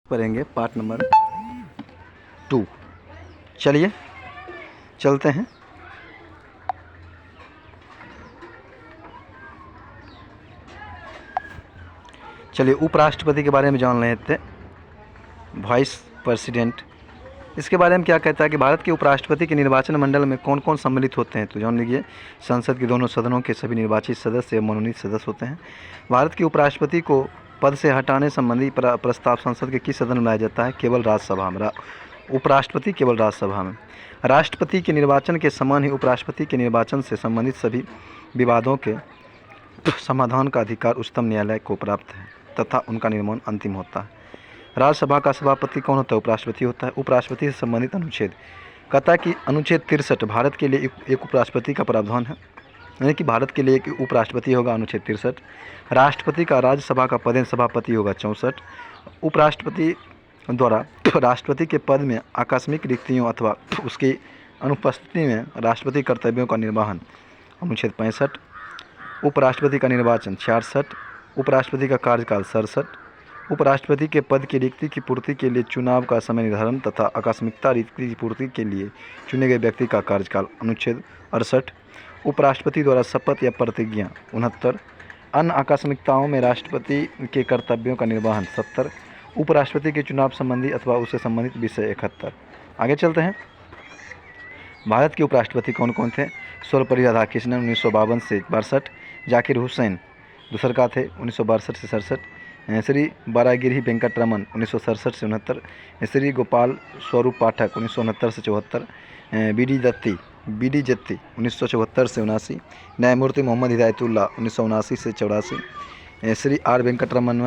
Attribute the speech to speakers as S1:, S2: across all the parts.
S1: पढ़ेंगे part number 2। चलिए चलते हैं। चलिए उपराष्ट्रपति के बारे में जान रहे थे। वाइस प्रेसिडेंट, इसके बारे में क्या कहता है कि भारत के उपराष्ट्रपति के निर्वाचन मंडल में कौन कौन सम्मिलित होते हैं। तो जान लीजिए, संसद के दोनों सदनों के सभी निर्वाचित सदस्य एवं मनोनीत सदस्य होते हैं। भारत के उपराष्ट्रपति को पद से हटाने संबंधी प्रस्ताव संसद के किस सदन में लाया जाता है? केवल राज्यसभा में। उपराष्ट्रपति केवल राज्यसभा में। राष्ट्रपति के निर्वाचन के समान ही उपराष्ट्रपति के निर्वाचन से संबंधित सभी विवादों के समाधान का अधिकार उच्चतम न्यायालय को प्राप्त है तथा उनका निर्माण अंतिम होता है। राज्यसभा का सभापति कौन होता है? उपराष्ट्रपति होता है। उपराष्ट्रपति से संबंधित अनुच्छेद कहता है कि अनुच्छेद 63 भारत के लिए एक उपराष्ट्रपति का प्रावधान है, यानी कि भारत के लिए एक उपराष्ट्रपति होगा अनुच्छेद 63। राष्ट्रपति का राज्यसभा का पदेन सभापति होगा 64। उपराष्ट्रपति द्वारा राष्ट्रपति के पद में आकस्मिक रिक्तियों अथवा उसकी अनुपस्थिति में राष्ट्रपति कर्तव्यों का निर्वहन अनुच्छेद 65। उपराष्ट्रपति का निर्वाचन 66। उपराष्ट्रपति का कार्यकाल 67। उपराष्ट्रपति के पद की रिक्ति की पूर्ति के लिए चुनाव का समय निर्धारण तथा आकस्मिकता रिक्ति की पूर्ति के लिए चुने गए व्यक्ति का कार्यकाल अनुच्छेद 68। उपराष्ट्रपति द्वारा शपथ या प्रतिज्ञा 69। अन्य आकस्मिकताओं में राष्ट्रपति के कर्तव्यों का निर्वहन 70। उपराष्ट्रपति के चुनाव संबंधी अथवा उससे संबंधित विषय 71। आगे चलते हैं। भारत के उपराष्ट्रपति कौन कौन थे? सर्वपल्ली राधाकृष्णन 1952 से 62। जाकिर हुसैन दूसर का थे 1962 से 67। श्री बारागिरी वेंकट रमन 1967 से 69। श्री गोपाल स्वरूप पाठक 1969 से 74। बी डी जत्ती 1974 से 79। न्यायमूर्ति मोहम्मद हिदायतुल्लाह 1979 से 84। श्री आर वेंकट रमन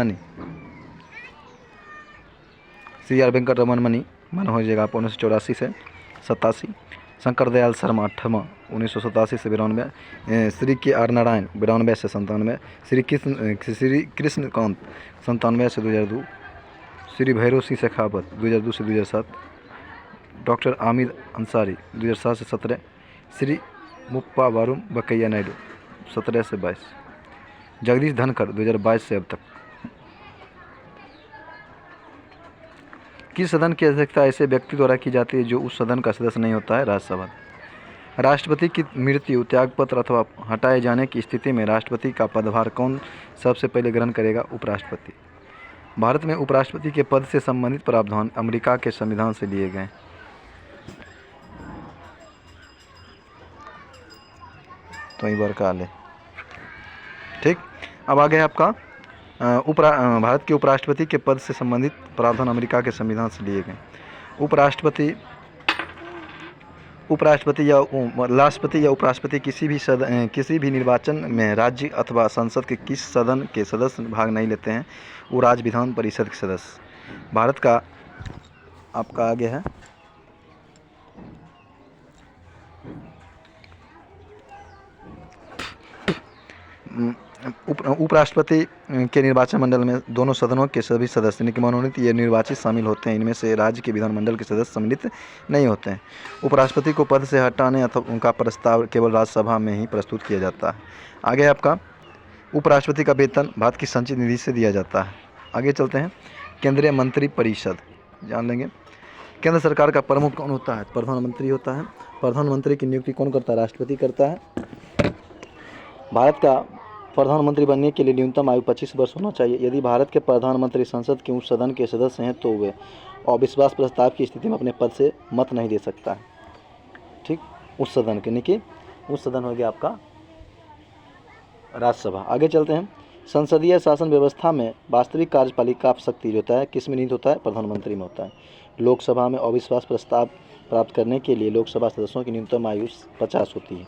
S1: मनी मन हो जाएगा आप 1984 से 87। शंकर दयाल शर्मा 8वां 1987 से 92। श्री के आर नारायण 92 से 97। श्री कृष्णकांत 97 से 2002। श्री भैरव सिंह शेखावत 2002 से 2007। डॉक्टर आमिर अंसारी 2007 से 17। श्री मुप्पा वारुम बकैया नायडू 17 से 22। जगदीश धनखड़ 2022 से अब तक। किस सदन की अध्यक्षता ऐसे व्यक्ति द्वारा की जाती है जो उस सदन का सदस्य नहीं होता है? राज्यसभा। राष्ट्रपति की मृत्यु, त्यागपत्र अथवा हटाए जाने की स्थिति में राष्ट्रपति का पदभार कौन सबसे पहले ग्रहण करेगा? उपराष्ट्रपति। भारत में उपराष्ट्रपति के पद से संबंधित प्रावधान अमेरिका के संविधान से लिए गए। तो ये बार का ले ठीक। अब आगे है आपका भारत के उपराष्ट्रपति के पद से संबंधित प्रावधान अमेरिका के संविधान से लिए गए। उपराष्ट्रपति या राष्ट्रपति या उपराष्ट्रपति किसी भी निर्वाचन में राज्य अथवा संसद के किस सदन के सदस्य भाग नहीं लेते हैं? वो राज्य विधान परिषद के सदस्य। भारत का आपका आगे है उपराष्ट्रपति के निर्वाचन मंडल में दोनों सदनों के सभी सदस्य यानी कि मनोनीत या निर्वाचित शामिल होते हैं। इनमें से राज्य के विधानमंडल के सदस्य सम्मिलित नहीं होते हैं। उपराष्ट्रपति को पद से हटाने अथवा उनका प्रस्ताव केवल राज्यसभा में ही प्रस्तुत किया जाता है। आगे आपका उपराष्ट्रपति का वेतन भारत की संचित निधि से दिया जाता है। आगे चलते हैं। केंद्रीय मंत्रिपरिषद जान लेंगे। केंद्र सरकार का प्रमुख कौन होता है? प्रधानमंत्री होता है। प्रधानमंत्री की नियुक्ति कौन करता है? राष्ट्रपति करता है। भारत का प्रधानमंत्री बनने के लिए न्यूनतम आयु 25 वर्ष होना चाहिए। यदि भारत के प्रधानमंत्री संसद के उस सदन के सदस्य हैं तो वे अविश्वास प्रस्ताव की स्थिति में अपने पद से मत नहीं दे सकता है। ठीक, उस सदन के यानी कि उस सदन हो गया आपका राज्यसभा। आगे चलते हैं। संसदीय शासन व्यवस्था में वास्तविक कार्यपालिका शक्ति होता है किस में निहित होता है? प्रधानमंत्री में होता है। लोकसभा में अविश्वास प्रस्ताव प्राप्त करने के लिए लोकसभा सदस्यों की न्यूनतम आयु 50 होती है।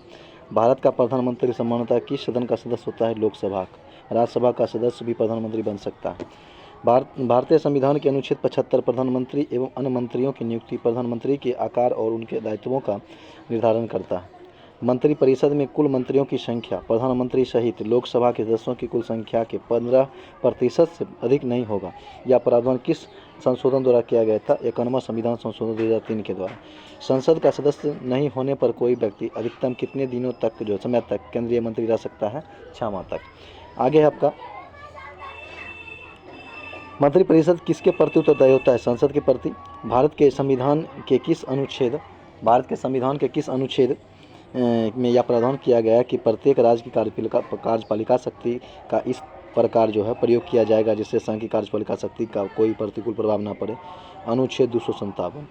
S1: भारत का प्रधानमंत्री सामान्यतः किस सदन का सदस्य होता है? लोकसभा। राज्यसभा का सदस्य भी प्रधानमंत्री बन सकता है। भारतीय संविधान के अनुच्छेद 75 प्रधानमंत्री एवं अन्य मंत्रियों की नियुक्ति प्रधानमंत्री के आकार और उनके दायित्वों का निर्धारण करता है। मंत्रिपरिषद में कुल मंत्रियों की संख्या प्रधानमंत्री सहित लोकसभा के सदस्यों की कुल संख्या के 15% से अधिक नहीं होगा। यह प्रावधान किस संशोधन द्वारा किया गया था? 51वां संविधान संशोधन 2003 के द्वारा। संसद का सदस्य नहीं होने पर कोई व्यक्ति अधिकतम कितने दिनों तक समय तक केंद्रीय मंत्री रह सकता है? 6 माह तक। आगे है आपका मंत्रिपरिषद किसके प्रति उत्तरदायी होता है? संसद के प्रति। भारत के संविधान के किस अनुच्छेद में यह प्रावधान किया गया है कि प्रत्येक राज्य की कार्यपालिका शक्ति का इस प्रकार जो है प्रयोग किया जाएगा जिससे संघ की कार्यपालिका शक्ति का कोई प्रतिकूल प्रभाव न पड़े? अनुच्छेद 257।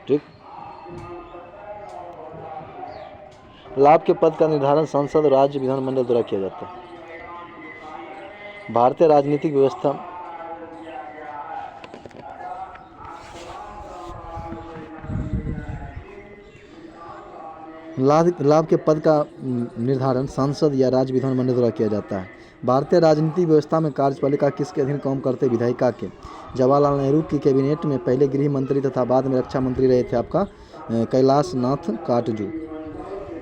S1: ठीक। लाभ के पद का निर्धारण संसद और राज्य विधानमंडल द्वारा किया जाता है। भारतीय राजनीतिक व्यवस्था लाभ के पद का निर्धारण संसद या राज्य विधानमंडल द्वारा किया जाता है। भारतीय राजनीतिक व्यवस्था में कार्यपालिका किसके अधीन काम करते? विधायिका के। जवाहरलाल नेहरू की कैबिनेट में पहले गृह मंत्री तथा बाद में रक्षा मंत्री रहे थे आपका कैलाश नाथ काटजू।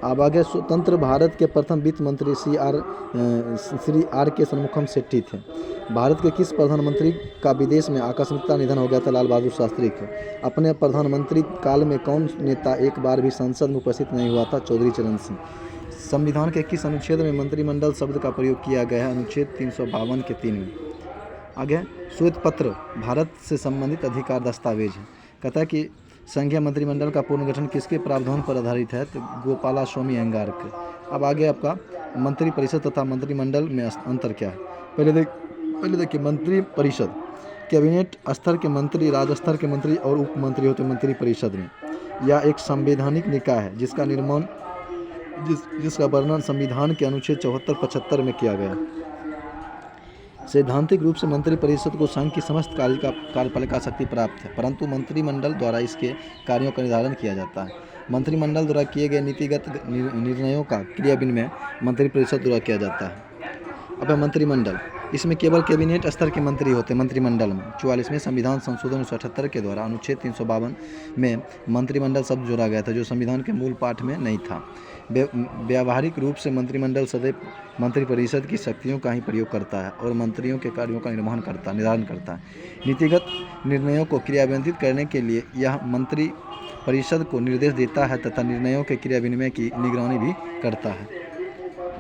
S1: अब आगे स्वतंत्र भारत के प्रथम वित्त मंत्री श्री आर के षणमुखम शेट्टी थे। भारत के किस प्रधानमंत्री का विदेश में आकस्मिकता निधन हो गया था? लाल बहादुर शास्त्री को। अपने प्रधानमंत्री काल में कौन नेता एक बार भी संसद में उपस्थित नहीं हुआ था? चौधरी चरण सिंह। संविधान के किस अनुच्छेद में मंत्रिमंडल शब्द का प्रयोग किया गया है? अनुच्छेद 352 के 3 में। आगे श्वेत पत्र भारत से संबंधित अधिकार दस्तावेज है। कहता है कि संघीय मंत्रिमंडल का पुनर्गठन किसके प्रावधान पर आधारित है? तो गोपाला स्वामी अयंगार के। अब आगे आपका मंत्रिपरिषद तथा मंत्रिमंडल में अंतर क्या है? पहले देखिए मंत्रिपरिषद कैबिनेट स्तर के मंत्री, राज्य स्तर के मंत्री और उप मंत्री होते हैं मंत्रिपरिषद में। यह एक संवैधानिक निकाय है जिसका वर्णन संविधान के अनुच्छेद 74-75 में किया गया। सैद्धांतिक रूप से मंत्रिपरिषद को संघ की समस्त कार्यपालिका शक्ति प्राप्त है, परंतु मंत्रिमंडल द्वारा इसके कार्यों का निर्धारण किया जाता है। मंत्रिमंडल द्वारा किए गए नीतिगत निर्णयों का क्रिया विनिमय मंत्रिपरिषद द्वारा किया जाता है। अब मंत्रिमंडल, इसमें केवल कैबिनेट स्तर के मंत्री होते हैं मंत्रिमंडल में। 44वें संविधान संशोधन 1978 के द्वारा अनुच्छेद 352 में मंत्रिमंडल शब्द जोड़ा गया था जो संविधान के मूल पाठ में नहीं था। व्यावहारिक रूप से मंत्रिमंडल सदैव मंत्रिपरिषद की शक्तियों का ही प्रयोग करता है और मंत्रियों के कार्यों का निर्धारण करता है। नीतिगत निर्णयों को क्रियान्वित करने के लिए यह मंत्री परिषद को निर्देश देता है तथा निर्णयों के क्रिया विनिमय की निगरानी भी करता है।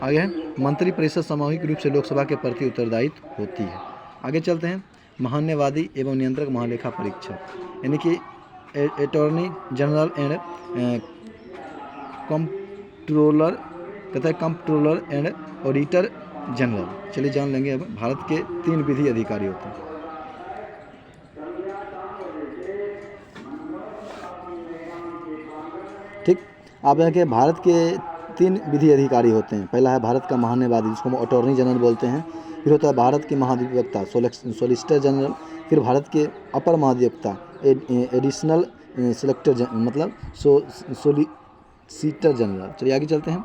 S1: आगे है मंत्रिपरिषद सामूहिक रूप से लोकसभा के प्रति उत्तरदायित्व होती है। आगे चलते हैं महान्यवादी एवं नियंत्रक महालेखा परीक्षक, यानी कि अटॉर्नी जनरल एंड कंट्रोलर, कहता है कंट्रोलर एंड ऑडिटर जनरल। चलिए जान लेंगे। अब भारत के 3 विधि अधिकारी होते हैं। ठीक। अब यहाँ भारत के 3 विधि अधिकारी होते हैं। पहला है भारत का महान्यायवादी जिसको हम अटॉर्नी जनरल बोलते हैं। फिर होता है भारत के महाधिवक्ता सोलिसिटर जनरल। फिर भारत के अपर महाधिवक्ता एडिशनल मतलब सोलिसिटर जनरल। चलिए आगे चलते हैं।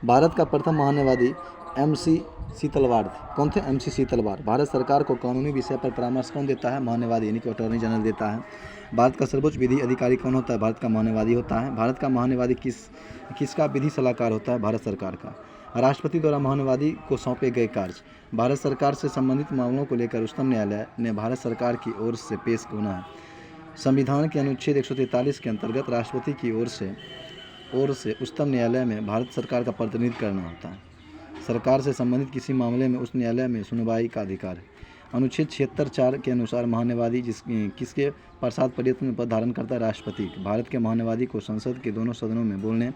S1: भारत का प्रथम महान्यायवादी MC सीतलवाड़ थे। कौन थे? MC सीतलवाड़। भारत सरकार को कानूनी विषय पर परामर्श कौन देता है? महान्यायवादी यानी कि अटॉर्नी जनरल देता है। भारत का सर्वोच्च विधि अधिकारी कौन होता है? भारत का महान्यायवादी होता है। भारत का महान्यायवादी किसका विधि सलाहकार होता है? भारत सरकार का। राष्ट्रपति द्वारा महान्यायवादी को सौंपे गए कार्य। भारत सरकार से संबंधित मामलों को लेकर उच्चतम न्यायालय ने भारत सरकार की ओर से पेश होना है। संविधान के अनुच्छेद 143 के अंतर्गत राष्ट्रपति की ओर से उच्चतम न्यायालय में भारत सरकार का प्रतिनिधित्व करना होता है। सरकार से संबंधित किसी मामले में उस न्यायालय में सुनवाई का अधिकार है। अनुच्छेद 76(4) के अनुसार महान्यायवादी किसके पश्चात प्रयत्न पद धारण करता है? राष्ट्रपति। भारत के महान्यायवादी को संसद के दोनों सदनों में बोलने,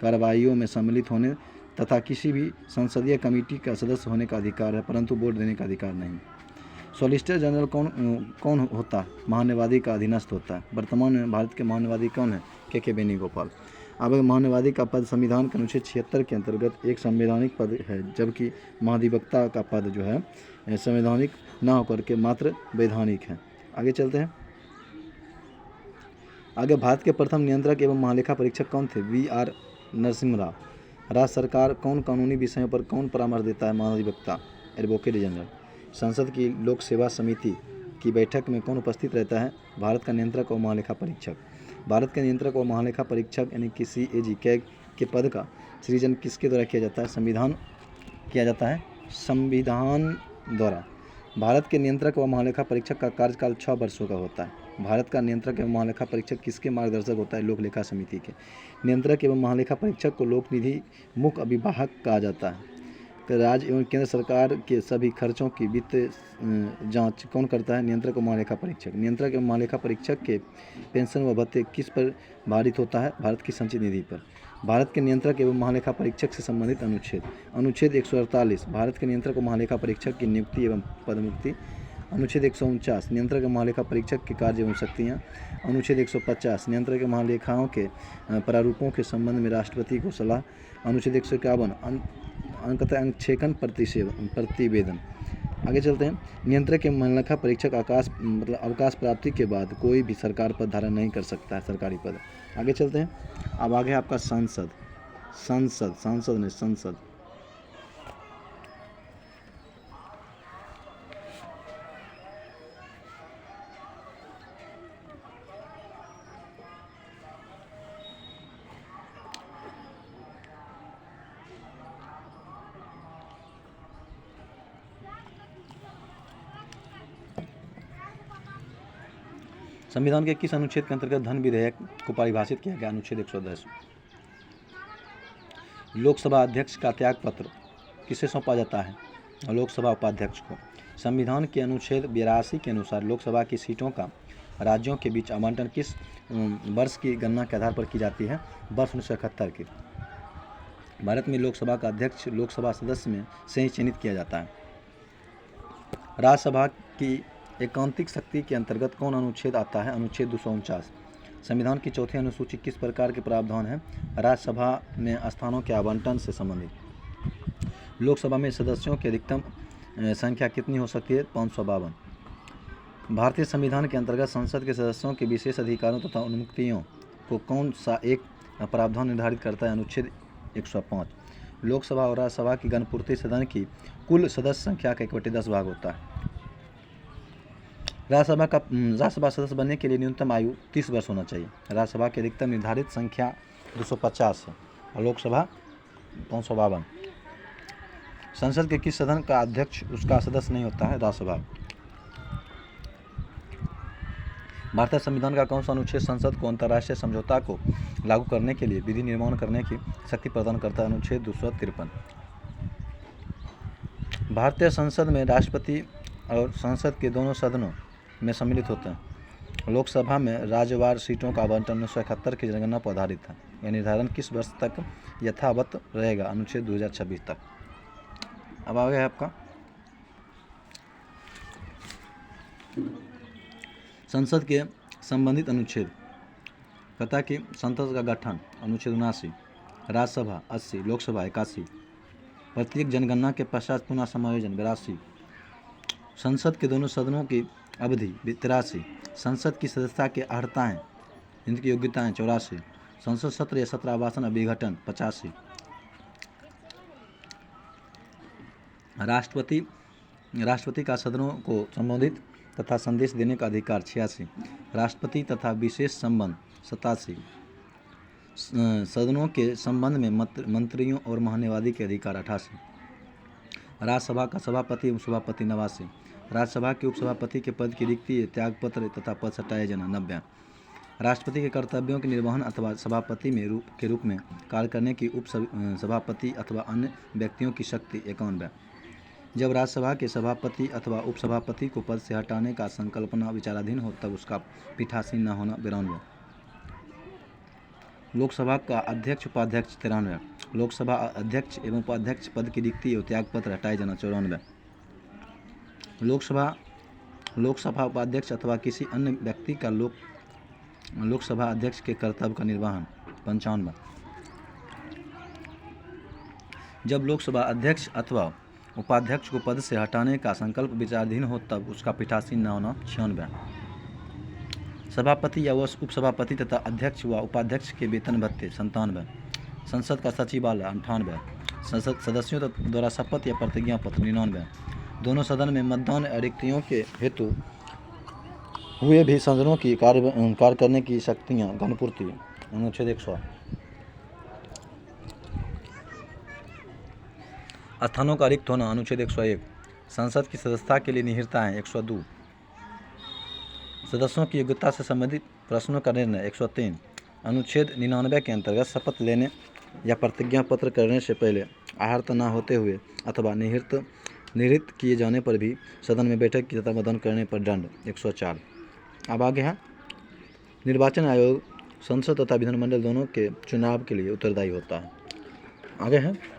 S1: कार्रवाइयों में सम्मिलित होने तथा किसी भी संसदीय कमेटी का सदस्य होने का अधिकार है, परंतु वोट देने का अधिकार नहीं। सॉलिसिटर जनरल कौन होता है? महान्यायवादी का अधीनस्थ होता है। वर्तमान में भारत के महान्यायवादी कौन है? के वेणुगोपाल। अब महान्यायवादी का पद संविधान के अनुच्छेद 76 के अंतर्गत एक संवैधानिक पद है, जबकि महाधिवक्ता का पद जो है संवैधानिक न होकर के मात्र वैधानिक है। आगे चलते हैं। आगे भारत के प्रथम नियंत्रक एवं महालेखा परीक्षक कौन थे? VR नरसिम्हा राव। राज्य सरकार कौन कानूनी विषयों पर कौन परामर्श देता है? महाधिवक्ता, एडवोकेट जनरल। संसद की लोक सेवा समिति की बैठक में कौन उपस्थित रहता है? भारत का नियंत्रक और महालेखा परीक्षक। भारत के नियंत्रक और महालेखा परीक्षक यानी कि CAG के पद का सृजन किसके द्वारा किया जाता है? संविधान द्वारा। भारत के नियंत्रक व महालेखा परीक्षक का कार्यकाल 6 वर्षों का होता है। भारत का नियंत्रक एवं महालेखा परीक्षक किसके मार्गदर्शक होता है? लोक लेखा समिति के। नियंत्रक एवं महालेखा परीक्षक को लोक निधि मुख्य अभिवाहक कहा जाता है। राज्य एवं केंद्र सरकार के सभी खर्चों की वित्तीय जांच कौन करता है? नियंत्रक और महालेखा परीक्षक। नियंत्रक एवं महालेखा परीक्षक के पेंशन व भत्ते किस पर भारित होता है? भारत की संचित निधि पर। भारत के नियंत्रक एवं महालेखा परीक्षक से संबंधित अनुच्छेद। अनुच्छेद 148 भारत के नियंत्रक और महालेखा परीक्षक की नियुक्ति एवं पदमुक्ति। अनुच्छेद 149 नियंत्रक एवं महालेखा परीक्षक के कार्य एवं शक्तियाँ। अनुच्छेद 150 नियंत्रक एवं महालेखाओं के प्रारूपों के संबंध में राष्ट्रपति को सलाह। अनुच्छेद 151 अंकतः अंगक्षेपण प्रतिवेदन। आगे चलते हैं। नियंत्रक एवं महालेखा परीक्षक अवकाश प्राप्ति के बाद कोई भी सरकार पद धारण नहीं कर सकता है, सरकारी पद। आगे चलते हैं। अब आगे आपका सांसद नहीं संसद। संविधान के किस अनुच्छेद के अंतर्गत धन विधेयक को परिभाषित किया गया? अनुच्छेद 110। लोकसभा अध्यक्ष का त्याग पत्र किसे सौंपा जाता है? लोकसभा उपाध्यक्ष को। संविधान के अनुच्छेद 82 के अनुसार लोकसभा की सीटों का राज्यों के बीच आवंटन किस वर्ष की गणना के आधार पर की जाती है? वर्ष 1971 की। भारत में लोकसभा का अध्यक्ष लोकसभा सदस्य में से ही चयनित किया जाता है। राज्यसभा की एकांतिक शक्ति के अंतर्गत कौन अनुच्छेद आता है? अनुच्छेद 249। संविधान की चौथी अनुसूची किस प्रकार के प्रावधान है? राज्यसभा में स्थानों के आवंटन से संबंधित। लोकसभा में सदस्यों की अधिकतम संख्या कितनी हो सकती है? 552। भारतीय संविधान के अंतर्गत संसद के सदस्यों के विशेष अधिकारों तथा उन्मुक्तियों को कौन सा एक प्रावधान निर्धारित करता है? अनुच्छेद 105। लोकसभा और राज्यसभा की गणपूर्ति सदन की कुल सदस्य संख्या का 1/10 भाग होता है। राज्यसभा सदस्य बनने के लिए न्यूनतम आयु 30 वर्ष होना चाहिए। राज्यसभा की अधिकतम निर्धारित संख्या 250 है और लोकसभा 552। संसद के किस सदन का अध्यक्ष उसका सदस्य नहीं होता है? राज्यसभा। भारतीय संविधान का कौन सा अनुच्छेद संसद को अंतर्राष्ट्रीय समझौता को लागू करने के लिए विधि निर्माण करने की शक्ति प्रदान करता है? अनुच्छेद 253। भारतीय संसद में राष्ट्रपति और संसद के दोनों सदनों में सम्मिलित होते हैं। लोकसभा में राज्यवार सीटों का आवंटन 1971 की जनगणना पर आधारित है। यह निर्धारण किस वर्ष तक यथावत रहेगा? अनुच्छेद 2026 तक। अब आ गया आपका संसद के संबंधित अनुच्छेद। कहता कि संसद का गठन अनुच्छेद 79, राज्यसभा 80, लोकसभा 81, प्रत्येक जनगणना के पश्चात पुनः समायोजन 82, संसद के दोनों सदनों की अवधि 83, संसद की सदस्यता के अर्हताएँ इनकी योग्यताएँ 84, संसद सत्र या सत्र आवासन अभिघटन 85, राष्ट्रपति का सदनों को संबोधित तथा संदेश देने का अधिकार 86, राष्ट्रपति तथा विशेष संबंध 87, सदनों के संबंध में मंत्रियों और महान्यायवादी के अधिकार 88, राज्यसभा का सभापति एवं सभापति 89, राज्यसभा के उपसभापति के पद की रिक्ति त्यागपत्र तथा पद से हटाया जाना 90, राष्ट्रपति के कर्तव्यों के निर्वहन अथवा सभापति के रूप में कार्य करने की सभापति अथवा अन्य व्यक्तियों की शक्ति 91, जब राज्यसभा के सभापति अथवा उपसभापति को पद से हटाने का संकल्पना विचाराधीन हो तब उसका पीठासीन न होना 92, लोकसभा का अध्यक्ष उपाध्यक्ष 93, लोकसभा अध्यक्ष एवं उपाध्यक्ष पद की रिक्ति और त्यागपत्र हटाए जाना 94, लोकसभा उपाध्यक्ष अथवा किसी अन्य व्यक्ति का लोकसभा अध्यक्ष के कर्तव्य का निर्वहन 95, जब लोकसभा अध्यक्ष अथवा उपाध्यक्ष को पद से हटाने का संकल्प विचाराधीन हो तब उसका पीठासीन न होना 96, सभापति या उपसभापति तथा अध्यक्ष व उपाध्यक्ष के वेतन भत्ते 97, संसद का सचिवालय 98, संसद सदस्यों द्वारा शपथ या प्रतिज्ञा पत्र 99, दोनों सदन में मतदान रिक्तियों के हेतु हुए भी सदनों की कार्य करने की शक्तियाँ गणपूर्ति अनुच्छेद 100, स्थानों का रिक्त होना अनुच्छेद 101, संसद की सदस्यता के लिए निहिरताएँ 102, सदस्यों की योग्यता से संबंधित प्रश्नों का निर्णय 103 अनुच्छेद 99 के अंतर्गत शपथ लेने या प्रतिज्ञा पत्र करने से पहले आहर्त न होते हुए अथवा निहित किए जाने पर भी सदन में बैठक की तथा मतदान करने पर दंड 104। अब आगे है निर्वाचन आयोग संसद तथा विधानमंडल दोनों के चुनाव के लिए उत्तरदायी होता है। आगे है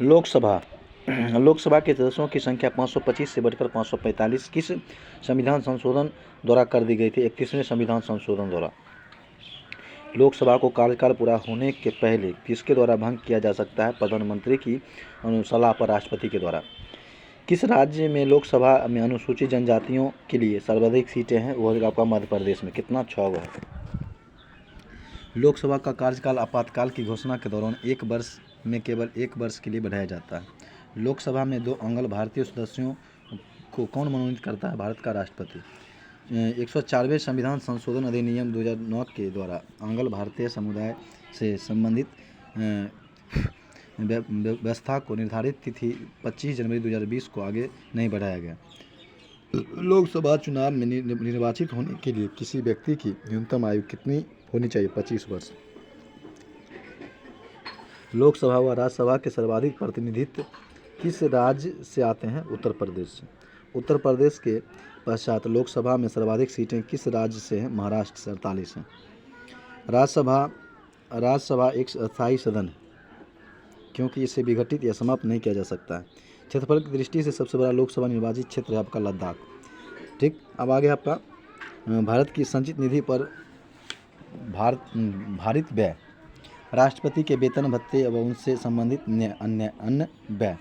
S1: लोकसभा। लोकसभा के सदस्यों की संख्या 525 से बढ़कर 545 किस संविधान संशोधन द्वारा कर दी गई थी? 31वें संविधान संशोधन द्वारा। लोकसभा को कार्यकाल पूरा होने के पहले किसके द्वारा भंग किया जा सकता है? प्रधानमंत्री की सलाह पर राष्ट्रपति के द्वारा। किस राज्य में लोकसभा में अनुसूचित जनजातियों के लिए सर्वाधिक सीटें हैं? वह आपका मध्य प्रदेश में। कितना? 6 है। लोकसभा का कार्यकाल आपातकाल की घोषणा के दौरान 1 वर्ष में केवल 1 वर्ष के लिए बढ़ाया जाता है। लोकसभा में 2 अंगल भारतीय सदस्यों को कौन मनोनीत करता है? भारत का राष्ट्रपति। 104वें संविधान संशोधन अधिनियम 2009 के द्वारा अंगल भारतीय समुदाय से संबंधित व्यवस्था को निर्धारित तिथि 25 जनवरी 2020 को आगे नहीं बढ़ाया गया। लोकसभा चुनाव में निर्वाचित होने के लिए किसी व्यक्ति की न्यूनतम आयु कितनी होनी चाहिए? 25 वर्ष। लोकसभा व राज्यसभा के सर्वाधिक प्रतिनिधित्व किस राज्य से आते हैं? उत्तर प्रदेश से। उत्तर प्रदेश के पश्चात लोकसभा में सर्वाधिक सीटें किस राज्य से हैं? महाराष्ट्र से 48 हैं। राज्यसभा एक अस्थायी सदन है क्योंकि इसे विघटित या समाप्त नहीं किया जा सकता है। क्षेत्रफल की दृष्टि से सबसे बड़ा लोकसभा निर्वाचित क्षेत्र है आपका लद्दाख। ठीक, अब आगे आपका भारत की संचित निधि पर भारित व्यय, राष्ट्रपति के वेतन भत्ते एवं उनसे संबंधित अन्य व्यय,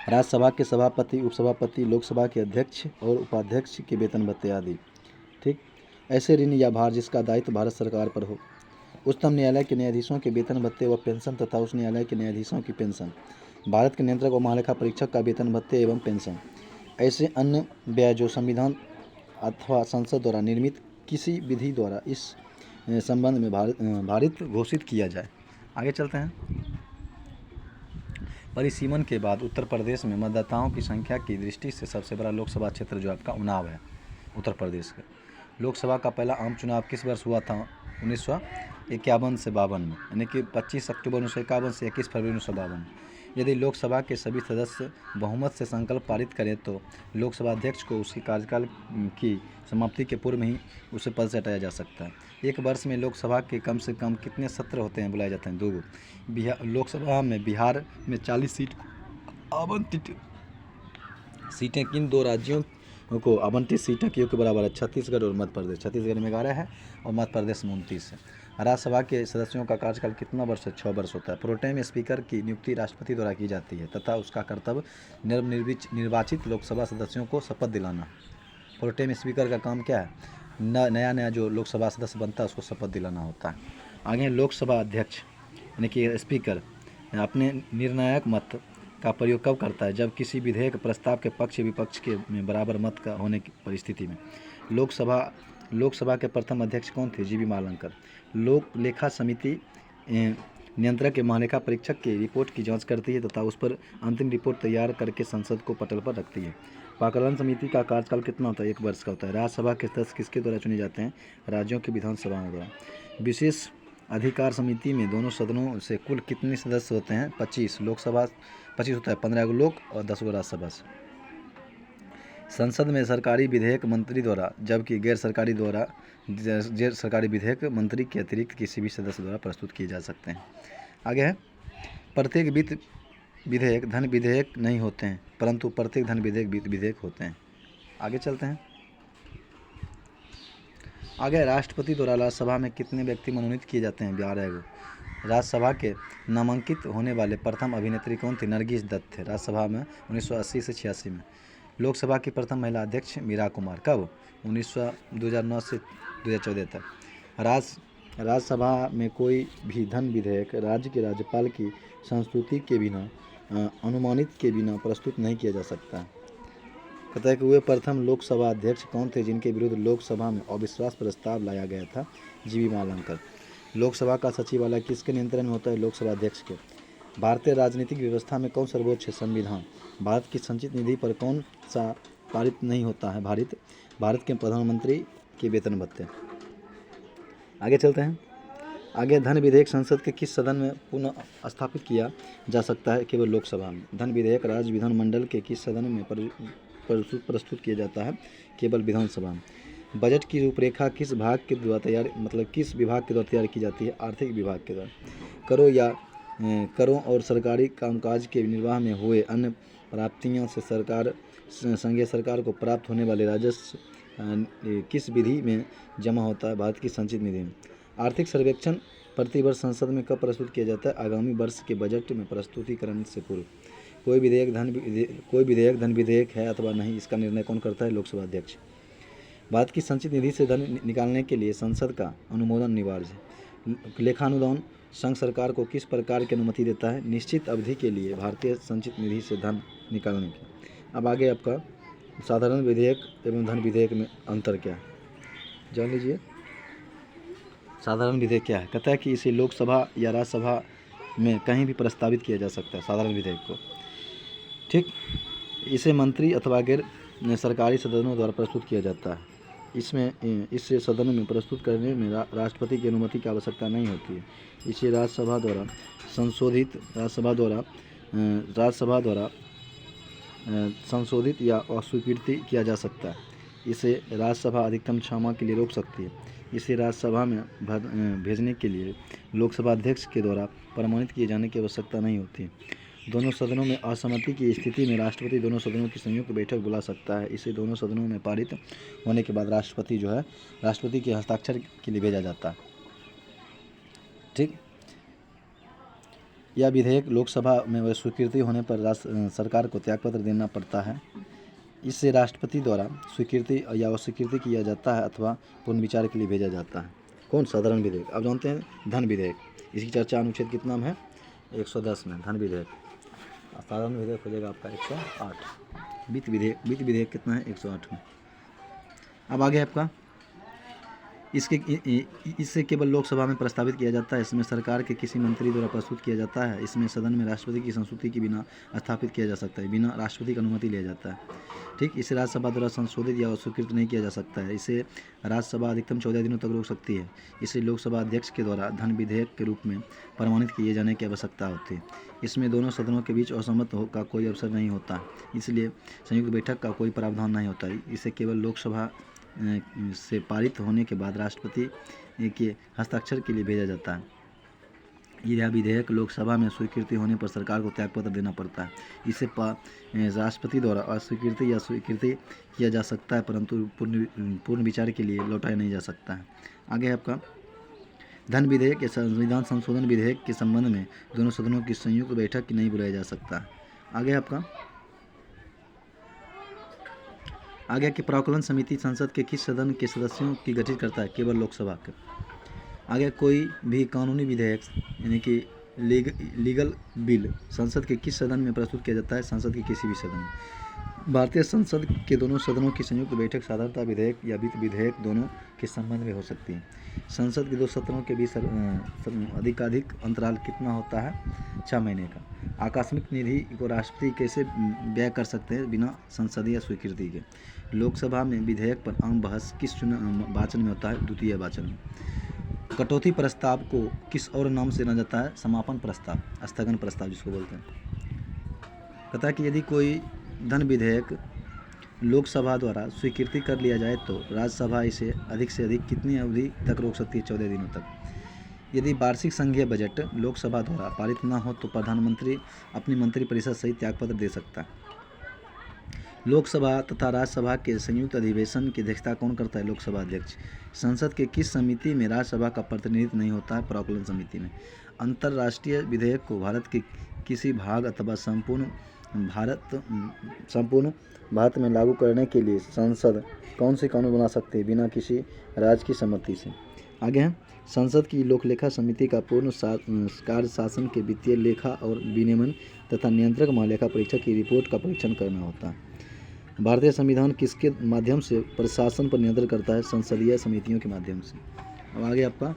S1: राज्यसभा के सभापति, उपसभापति, लोकसभा के अध्यक्ष और उपाध्यक्ष के वेतन भत्ते आदि। ठीक, ऐसे ऋण या भार जिसका दायित्व भारत सरकार पर हो। उच्चतम न्यायालय के न्यायाधीशों के वेतन भत्ते व पेंशन तथा उच्च न्यायालय के न्यायाधीशों की पेंशन, भारत के नियंत्रक व महालेखा परीक्षक का वेतन भत्ते एवं पेंशन। ऐसे अन्य व्यय जो संविधान अथवा संसद द्वारा निर्मित किसी विधि द्वारा इस संबंध में भारित घोषित किया जाए। आगे चलते हैं। परिसीमन के बाद उत्तर प्रदेश में मतदाताओं की संख्या की दृष्टि से सबसे बड़ा लोकसभा क्षेत्र जो आपका उन्नाव है उत्तर प्रदेश का। लोकसभा का पहला आम चुनाव किस वर्ष हुआ था? 1951 से 52 में, यानी कि 25 अक्टूबर 1951 से 21 फरवरी 1952। यदि लोकसभा के सभी सदस्य बहुमत से संकल्प पारित करें तो लोकसभा अध्यक्ष को उसकी कार्यकाल की समाप्ति के पूर्व ही उसे पद से हटाया जा सकता है। एक वर्ष में लोकसभा के कम से कम कितने सत्र होते हैं? बुलाए जाते हैं 2। लोकसभा में बिहार में 40 सीट आवंटित सीटें किन 2 राज्यों को आवंटित सीटें क्यों के बराबर है? छत्तीसगढ़ और मध्य प्रदेश। छत्तीसगढ़ में 11 है और मध्य प्रदेश में 29 है। राज्यसभा के सदस्यों का कार्यकाल कितना वर्ष है? 6 वर्ष होता है। प्रोटेम स्पीकर की नियुक्ति राष्ट्रपति द्वारा की जाती है तथा उसका कर्तव्य निर्वाचित लोकसभा सदस्यों को शपथ दिलाना। प्रोटेम स्पीकर का काम क्या है? नया जो लोकसभा सदस्य बनता है उसको शपथ दिलाना होता है। आगे लोकसभा अध्यक्ष यानी कि स्पीकर अपने निर्णायक मत का प्रयोग कब करता है? जब किसी विधेयक प्रस्ताव के पक्ष विपक्ष के में बराबर मत का होने की परिस्थिति में। लोकसभा के प्रथम अध्यक्ष कौन थे? जीबी मालंकर। लोक लेखा समिति नियंत्रक के महालेखा परीक्षक की रिपोर्ट की जांच करती है तथा उस पर अंतिम रिपोर्ट तैयार करके संसद को पटल पर रखती है। पाकलन समिति का कार्यकाल कितना होता है? 1 वर्ष का होता है। राज्यसभा के सदस्य किसके द्वारा चुने जाते हैं? राज्यों की विधानसभाओं द्वारा। विशेष अधिकार समिति में दोनों सदनों से कुल कितने सदस्य होते हैं? 25। लोकसभा 25 होता है, 15 गो लोक और 10 गो राज्यसभा से। संसद में सरकारी विधेयक मंत्री द्वारा जबकि गैर सरकारी विधेयक मंत्री के अतिरिक्त किसी भी सदस्य द्वारा प्रस्तुत किए जा सकते हैं। आगे है प्रत्येक वित्त विधेयक धन विधेयक नहीं होते हैं परंतु प्रत्येक धन विधेयक वित्त विधेयक होते हैं। आगे चलते हैं। आगे राष्ट्रपति द्वारा राज्यसभा में कितने व्यक्ति मनोनीत किए जाते हैं? 12 गो। राज्यसभा के नामांकित होने वाले प्रथम अभिनेत्री कौन थी? नरगिस दत्त थे राज्यसभा में 1980 से 86 में। लोकसभा की प्रथम महिला अध्यक्ष मीरा कुमार। कब? 2009 से 2014 तक। राज्यसभा में कोई भी धन विधेयक राज्य के राज्यपाल की संस्तुति के बिना अनुमानित के बिना प्रस्तुत नहीं किया जा सकता। कहता है कि वे प्रथम लोकसभा अध्यक्ष कौन थे जिनके विरुद्ध लोकसभा में अविश्वास प्रस्ताव लाया गया था? जीबी मालंकर। लोकसभा का सचिवालय किसके नियंत्रण में होता है? लोकसभा अध्यक्ष के। भारतीय राजनीतिक व्यवस्था में कौन सर्वोच्च है? संविधान। भारत की संचित निधि पर कौन सा पारित नहीं होता है? भारत के प्रधानमंत्री के वेतन भत्ते। आगे चलते हैं। आगे धन विधेयक संसद के किस सदन में पुनः स्थापित किया जा सकता है? केवल लोकसभा में। धन विधेयक राज्य विधानमंडल के किस सदन में प्रस्तुत किया जाता है? केवल विधानसभा में। बजट की रूपरेखा किस भाग के द्वारा किस विभाग के द्वारा तैयार की जाती है? आर्थिक विभाग के द्वारा। करों और सरकारी कामकाज के निर्वाह में हुए अन्य प्राप्तियों से संघीय सरकार को प्राप्त होने वाले राजस्व किस विधि में जमा होता है? भारत की संचित निधि में। आर्थिक सर्वेक्षण प्रतिवर्ष संसद में कब प्रस्तुत किया जाता है? आगामी वर्ष के बजट में प्रस्तुतिकरण से पूर्व। कोई विधेयक धन विधेयक है अथवा नहीं, इसका निर्णय कौन करता है? लोकसभा अध्यक्ष। भारत की संचित निधि से धन निकालने के लिए संसद का अनुमोदन अनिवार्य है। लेखानुदान संघ सरकार को किस प्रकार की अनुमति देता है? निश्चित अवधि के लिए भारतीय संचित निधि से धन निकालने की। अब आगे आपका साधारण विधेयक एवं धन विधेयक में अंतर क्या है जान लीजिए। साधारण विधेयक क्या है? कहता है कि इसे लोकसभा या राज्यसभा में कहीं भी प्रस्तावित किया जा सकता है साधारण विधेयक को। ठीक, इसे मंत्री अथवा गैर सरकारी सदनों द्वारा प्रस्तुत किया जाता है। इसे सदन में प्रस्तुत करने में राष्ट्रपति की अनुमति की आवश्यकता नहीं होती है। इसे राज्यसभा द्वारा संशोधित या अस्वीकृति किया जा सकता है। इसे राज्यसभा अधिकतम 6 माह के लिए रोक सकती है। इसे राज्यसभा में भेजने के लिए लोकसभा अध्यक्ष के द्वारा प्रमाणित किए जाने की आवश्यकता नहीं होती। दोनों सदनों में असहमति की स्थिति में राष्ट्रपति दोनों सदनों की संयुक्त बैठक बुला सकता है। इसे दोनों सदनों में पारित होने के बाद राष्ट्रपति के हस्ताक्षर के लिए भेजा जाता है। ठीक, यह विधेयक लोकसभा में स्वीकृति होने पर सरकार को त्यागपत्र देना पड़ता है। इससे राष्ट्रपति द्वारा स्वीकृति या अस्वीकृति किया जाता है अथवा पुनर्विचार के लिए भेजा जाता है। कौन? साधारण विधेयक। अब जानते हैं धन विधेयक। इसकी चर्चा अनुच्छेद कितना में है? 110 में। धन विधेयक। साधारण विधेयक हो जाएगा आपका 108। वित्त विधेयक कितना है? 108 में। अब आगे आपका इससे केवल लोकसभा में प्रस्तावित किया जाता है। इसमें सरकार के किसी मंत्री द्वारा प्रस्तुत किया जाता है। इसमें सदन में राष्ट्रपति की संस्तुति के बिना स्थापित किया जा सकता है, बिना राष्ट्रपति की अनुमति लिया जाता है। ठीक, इसे राज्यसभा द्वारा संशोधित या अस्वीकृत नहीं किया जा सकता है। इसे राज्यसभा अधिकतम 14 दिनों तक रोक सकती है। इसे लोकसभा अध्यक्ष के द्वारा धन विधेयक के रूप में प्रमाणित किए जाने की आवश्यकता होती है। इसमें दोनों सदनों के बीच असहमत का कोई अवसर नहीं होता, इसलिए संयुक्त बैठक का कोई प्रावधान नहीं होता। इसे केवल लोकसभा से पारित होने के बाद राष्ट्रपति के हस्ताक्षर के लिए भेजा जाता है। यह विधेयक लोकसभा में स्वीकृति होने पर सरकार को त्यागपत्र देना पड़ता है। इसे राष्ट्रपति द्वारा अस्वीकृति या स्वीकृति किया जा सकता है परंतु पूर्ण विचार के लिए लौटाया नहीं जा सकता है। आगे है आपका धन विधेयक या संविधान संशोधन विधेयक के संबंध में दोनों सदनों की संयुक्त बैठक नहीं बुलाया जा सकता। आगे आपका आगे की प्रावकलन समिति संसद के किस सदन के सदस्यों की गठित करता है? केवल लोकसभा का। आगे कोई भी कानूनी विधेयक यानी कि लीगल बिल संसद के किस सदन में प्रस्तुत किया जाता है? संसद के किसी भी सदन में। भारतीय संसद के दोनों सदनों की संयुक्त बैठक साधारणतः विधेयक या वित्त विधेयक दोनों के संबंध में हो सकती है। संसद के दो सत्रों के बीच अधिकाधिक अंतराल कितना होता है? 6 महीने का। आकस्मिक निधि को राष्ट्रपति कैसे व्यय कर सकते हैं बिना संसदीय स्वीकृति के? लोकसभा में विधेयक पर आम बहस किस वाचन में होता है? द्वितीय वाचन में। कटौती प्रस्ताव को किस और नाम से जाना जाता है? समापन प्रस्ताव, स्थगन प्रस्ताव जिसको बोलते हैं। कहता है कि यदि कोई धन विधेयक लोकसभा द्वारा स्वीकृति कर लिया जाए तो राज्यसभा इसे अधिक से अधिक कितनी अवधि तक रोक सकती है? 14 दिनों तक। यदि वार्षिक संघीय बजट लोकसभा द्वारा पारित न हो तो प्रधानमंत्री अपनी मंत्रिपरिषद सहित त्यागपत्र दे सकता है। लोकसभा तथा राज्यसभा के संयुक्त अधिवेशन की अध्यक्षता कौन करता है? लोकसभा अध्यक्ष। संसद के किस समिति में राज्यसभा का प्रतिनिधित्व नहीं होता है? प्रावकलन समिति में। अंतर्राष्ट्रीय विधेयक को भारत के किसी भाग अथवा संपूर्ण भारत में लागू करने के लिए संसद कौन से कानून बना सकती है बिना किसी राज्य की सम्मति से? आगे है संसद की लोकलेखा समिति का पूर्ण कार्य शासन के वित्तीय लेखा और विनियमन तथा नियंत्रक महालेखा परीक्षक की रिपोर्ट का परीक्षण करना होता है। भारतीय संविधान किसके माध्यम से प्रशासन पर नियंत्रण करता है? संसदीय समितियों के माध्यम से। अब आगे आपका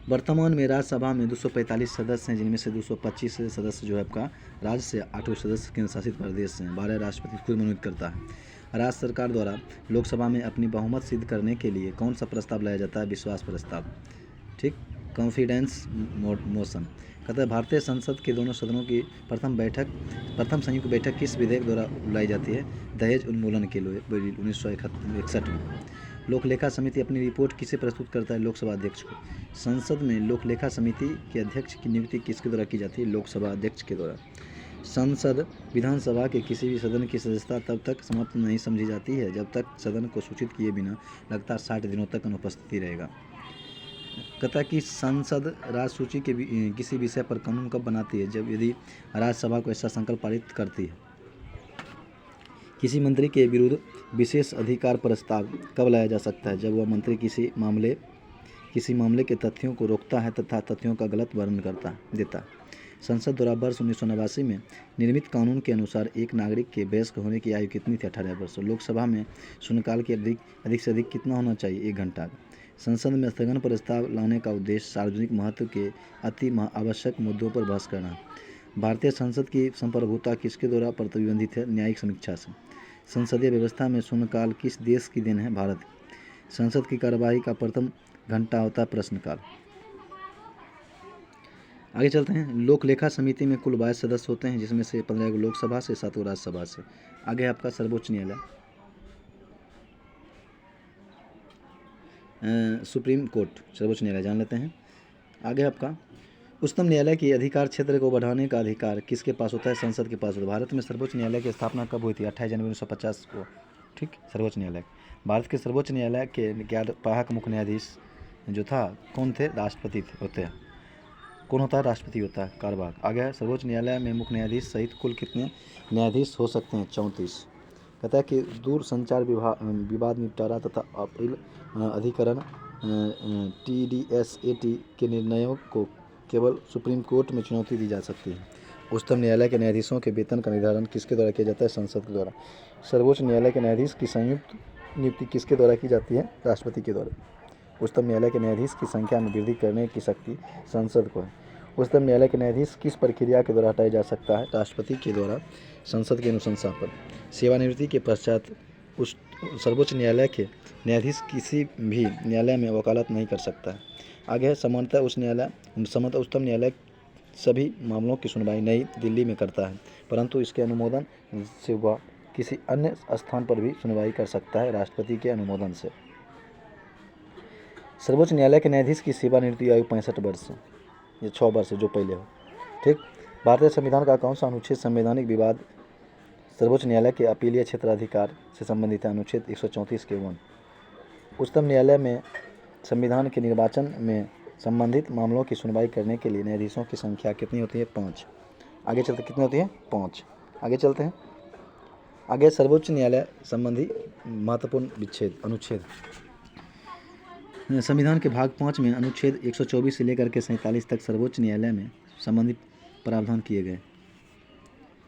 S1: वर्तमान में राज्यसभा में 245 सदस्य हैं, जिनमें से 225 सदस्य जो है आपका राज्य से, 8 सदस्य केंद्र शासित प्रदेश से हैं, 12 राष्ट्रपति खुद मनोनीत करता है। राज्य सरकार द्वारा लोकसभा में अपनी बहुमत सिद्ध करने के लिए कौन सा प्रस्ताव लाया जाता है? विश्वास प्रस्ताव। ठीक, कॉन्फिडेंस मोशन। कहता है भारतीय संसद के दोनों सदनों की प्रथम संयुक्त बैठक किस विधेयक द्वारा बुलाई जाती है? दहेज उन्मूलन के लिए 1961 में। लोकलेखा समिति अपनी रिपोर्ट किसे प्रस्तुत करता है? लोकसभा अध्यक्ष को। संसद में लोकलेखा समिति के अध्यक्ष की नियुक्ति किसके द्वारा की जाती है? लोकसभा अध्यक्ष के द्वारा। संसद विधानसभा के किसी भी सदन की सदस्यता तब तक समाप्त नहीं समझी जाती है जब तक सदन को सूचित किए बिना लगातार 60 दिनों तक अनुपस्थिति रहेगा। कहता कि संसद राज्य सूची के किसी विषय पर कानून कब बनाती है? जब यदि राज्यसभा को ऐसा संकल्प पारित करती है। किसी मंत्री के विरुद्ध विशेष अधिकार प्रस्ताव कब लाया जा सकता है? जब वह मंत्री किसी मामले के तथ्यों को रोकता है तथा तथ्यों का गलत वर्णन देता है। संसद द्वारा वर्ष 1989 में निर्मित कानून के अनुसार एक नागरिक के वयस्क होने की आयु कितनी थी? 18 वर्ष। लोकसभा में शून्यकाल की अधिक से अधिक कितना होना चाहिए? 1 घंटा। संसद में स्थगन प्रस्ताव लाने का उद्देश्य सार्वजनिक महत्व के अति आवश्यक मुद्दों पर बहस करना। भारतीय संसद की संप्रभुता किसके द्वारा प्रतिबंधित है? न्यायिक समीक्षा से। संसदीय व्यवस्था में शून्यकाल किस देश की देन है? भारत। संसद की कार्यवाही का प्रथम घंटा होता है प्रश्नकाल। आगे चलते हैं। लोकलेखा समिति में कुल 22 सदस्य होते हैं, जिसमें से 15 लोकसभा से, 7 राज्यसभा से। आगे आपका सर्वोच्च न्यायालय, सुप्रीम कोर्ट, सर्वोच्च न्यायालय जान लेते हैं। आगे आपका उच्चतम न्यायालय के अधिकार क्षेत्र को बढ़ाने का अधिकार किसके पास होता है? संसद के पास होता है। भारत में सर्वोच्च न्यायालय की स्थापना कब हुई थी? 28 जनवरी 1950 को। ठीक, सर्वोच्च न्यायालय। भारत के सर्वोच्च न्यायालय के कार्यवाहक मुख्य न्यायाधीश जो था कौन थे? राष्ट्रपति होते हैं। कौन होता है? राष्ट्रपति होता है कार्यवाहक। आगे है सर्वोच्च न्यायालय में मुख्य न्यायाधीश सहित कुल कितने न्यायाधीश हो सकते हैं? 34। कहता है कि दूर संचार विवाद निपटारा तथा अपील अधिकरण TDSAT के निर्णयों को केवल सुप्रीम कोर्ट में चुनौती दी जा सकती है। उच्चतम न्यायालय के न्यायाधीशों के वेतन का निर्धारण किसके द्वारा किया जाता है? संसद के द्वारा। सर्वोच्च न्यायालय के न्यायाधीश की संयुक्त नियुक्ति किसके द्वारा की जाती है? राष्ट्रपति के द्वारा। उच्चतम न्यायालय के न्यायाधीश की संख्या में वृद्धि करने की शक्ति संसद को है। उच्चतम न्यायालय के न्यायाधीश किस प्रक्रिया के द्वारा हटाया जा सकता है? राष्ट्रपति के द्वारा, संसद की अनुशंसा पर। सेवानिवृत्ति के पश्चात सर्वोच्च न्यायालय के न्यायाधीश किसी भी न्यायालय में वकालत नहीं कर सकता है। आगे है समानतः उच्चतम न्यायालय सभी मामलों की सुनवाई नई दिल्ली में करता है, परंतु इसके अनुमोदन से वह किसी अन्य स्थान पर भी सुनवाई कर सकता है राष्ट्रपति के अनुमोदन से। सर्वोच्च न्यायालय के न्यायाधीश की सेवानिवृत्ति आयु 65 वर्ष है, ये 6 वर्ष जो पहले हो। ठीक, भारतीय संविधान का कौन सा अनुच्छेद संवैधानिक विवाद सर्वोच्च न्यायालय के अपीलीय क्षेत्राधिकार से संबंधित है? अनुच्छेद 134 के 1। उच्चतम न्यायालय में संविधान के निर्वाचन में संबंधित मामलों की सुनवाई करने के लिए न्यायाधीशों की संख्या कितनी होती है? 5। आगे चलते कितनी होती है? 5। आगे चलते हैं। आगे सर्वोच्च न्यायालय संबंधी महत्वपूर्ण विच्छेद अनुच्छेद। संविधान के भाग 5 में अनुच्छेद 124 से लेकर के 47 तक सर्वोच्च न्यायालय में संबंधित प्रावधान किए गए।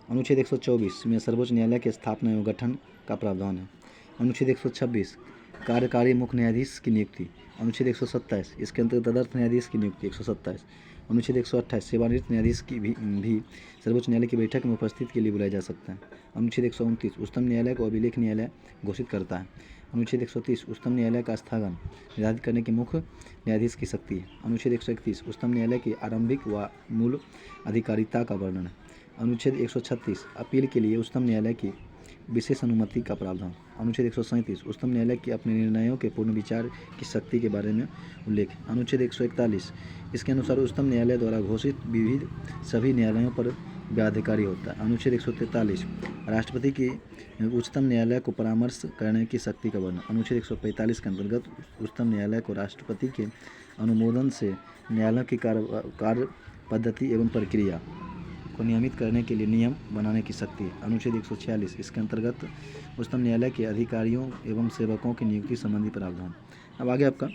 S1: अनुच्छेद 124 में सर्वोच्च न्यायालय के स्थापना एवं गठन का प्रावधान है। अनुच्छेद 126 कार्यकारी मुख्य न्यायाधीश की नियुक्ति। अनुच्छेद 127 इसके अंतर्गत तदर्थ न्यायाधीश की नियुक्ति। 127 अनुच्छेद 128 सेवानिवृत्त न्यायाधीश की भी सर्वोच्च न्यायालय की बैठक में उपस्थित के लिए बुलाया जा सकता है। अनुच्छेद 129 उच्चतम न्यायालय को अभिलेख न्यायालय घोषित करता है। अनुच्छेद 130 उच्चतम न्यायालय का स्थगन निर्धारित करने की मुख्य न्यायाधीश की शक्ति है। अनुच्छेद 131 उच्चतम न्यायालय की आरंभिक व मूल अधिकारिता का वर्णन है। अनुच्छेद 136 अपील के लिए उच्चतम न्यायालय की विशेष अनुमति का प्रावधान। अनुच्छेद 137 उच्चतम न्यायालय के अपने निर्णयों के पूर्ण विचार की शक्ति के बारे में उल्लेख। अनुच्छेद 141 इसके अनुसार उच्चतम न्यायालय द्वारा घोषित विविध सभी न्यायालयों पर व्याधिकारी होता है। अनुच्छेद 143 राष्ट्रपति की उच्चतम न्यायालय को परामर्श करने की शक्ति का वर्णन। अनुच्छेद 145 के अंतर्गत उच्चतम न्यायालय को राष्ट्रपति के अनुमोदन से न्यायालय की कार्य पद्धति एवं प्रक्रिया को नियमित करने के लिए नियम बनाने की शक्ति है। अनुच्छेद 146 इसके अंतर्गत उच्चतम न्यायालय के अधिकारियों एवं सेवकों की नियुक्ति संबंधी प्रावधान। अब आगे आपका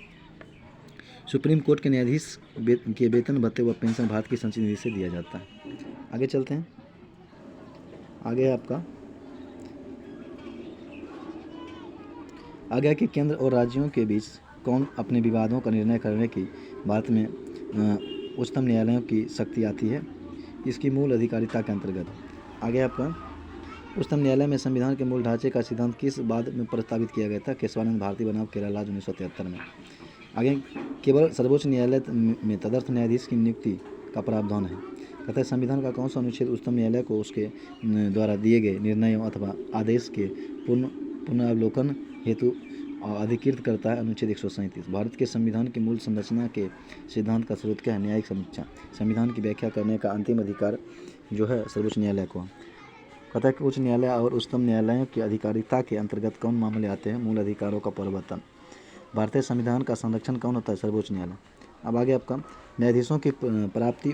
S1: सुप्रीम कोर्ट के न्यायाधीश के वेतन भत्ते व पेंशन भारत की संचित निधि से दिया जाता है। आगे चलते हैं। आगे है आपका आगे कि केंद्र और राज्यों के बीच कौन अपने विवादों का निर्णय करने की भारत में उच्चतम न्यायालयों की शक्ति आती है, इसकी मूल अधिकारिता के अंतर्गत। आगे आपका उच्चतम न्यायालय में संविधान के मूल ढांचे का सिद्धांत किस बाद में प्रस्तावित किया गया था? केशवानंद भारती बनाम केरल राज्य 1973 में। आगे केवल सर्वोच्च न्यायालय में तदर्थ न्यायाधीश की नियुक्ति का प्रावधान है। कहता है संविधान का कौन सा अनुच्छेद उच्चतम न्यायालय को उसके द्वारा दिए गए निर्णयों अथवा आदेश के पुनरावलोकन हेतु अधिकृत करता है? अनुच्छेद 137 भारत के संविधान की मूल संरचना के सिद्धांत का स्रोत क्या है? न्यायिक समीक्षा। संविधान की व्याख्या करने का अंतिम अधिकार जो है सर्वोच्च न्यायालय को। कहता है कि उच्च न्यायालय और उच्चतम न्यायालयों की अधिकारिता के अंतर्गत कौन मामले आते हैं? मूल अधिकारों का परिवर्तन। भारतीय संविधान का संरक्षण कौन होता है? सर्वोच्च न्यायालय। अब आगे आपका न्यायाधीशों की प्राप्त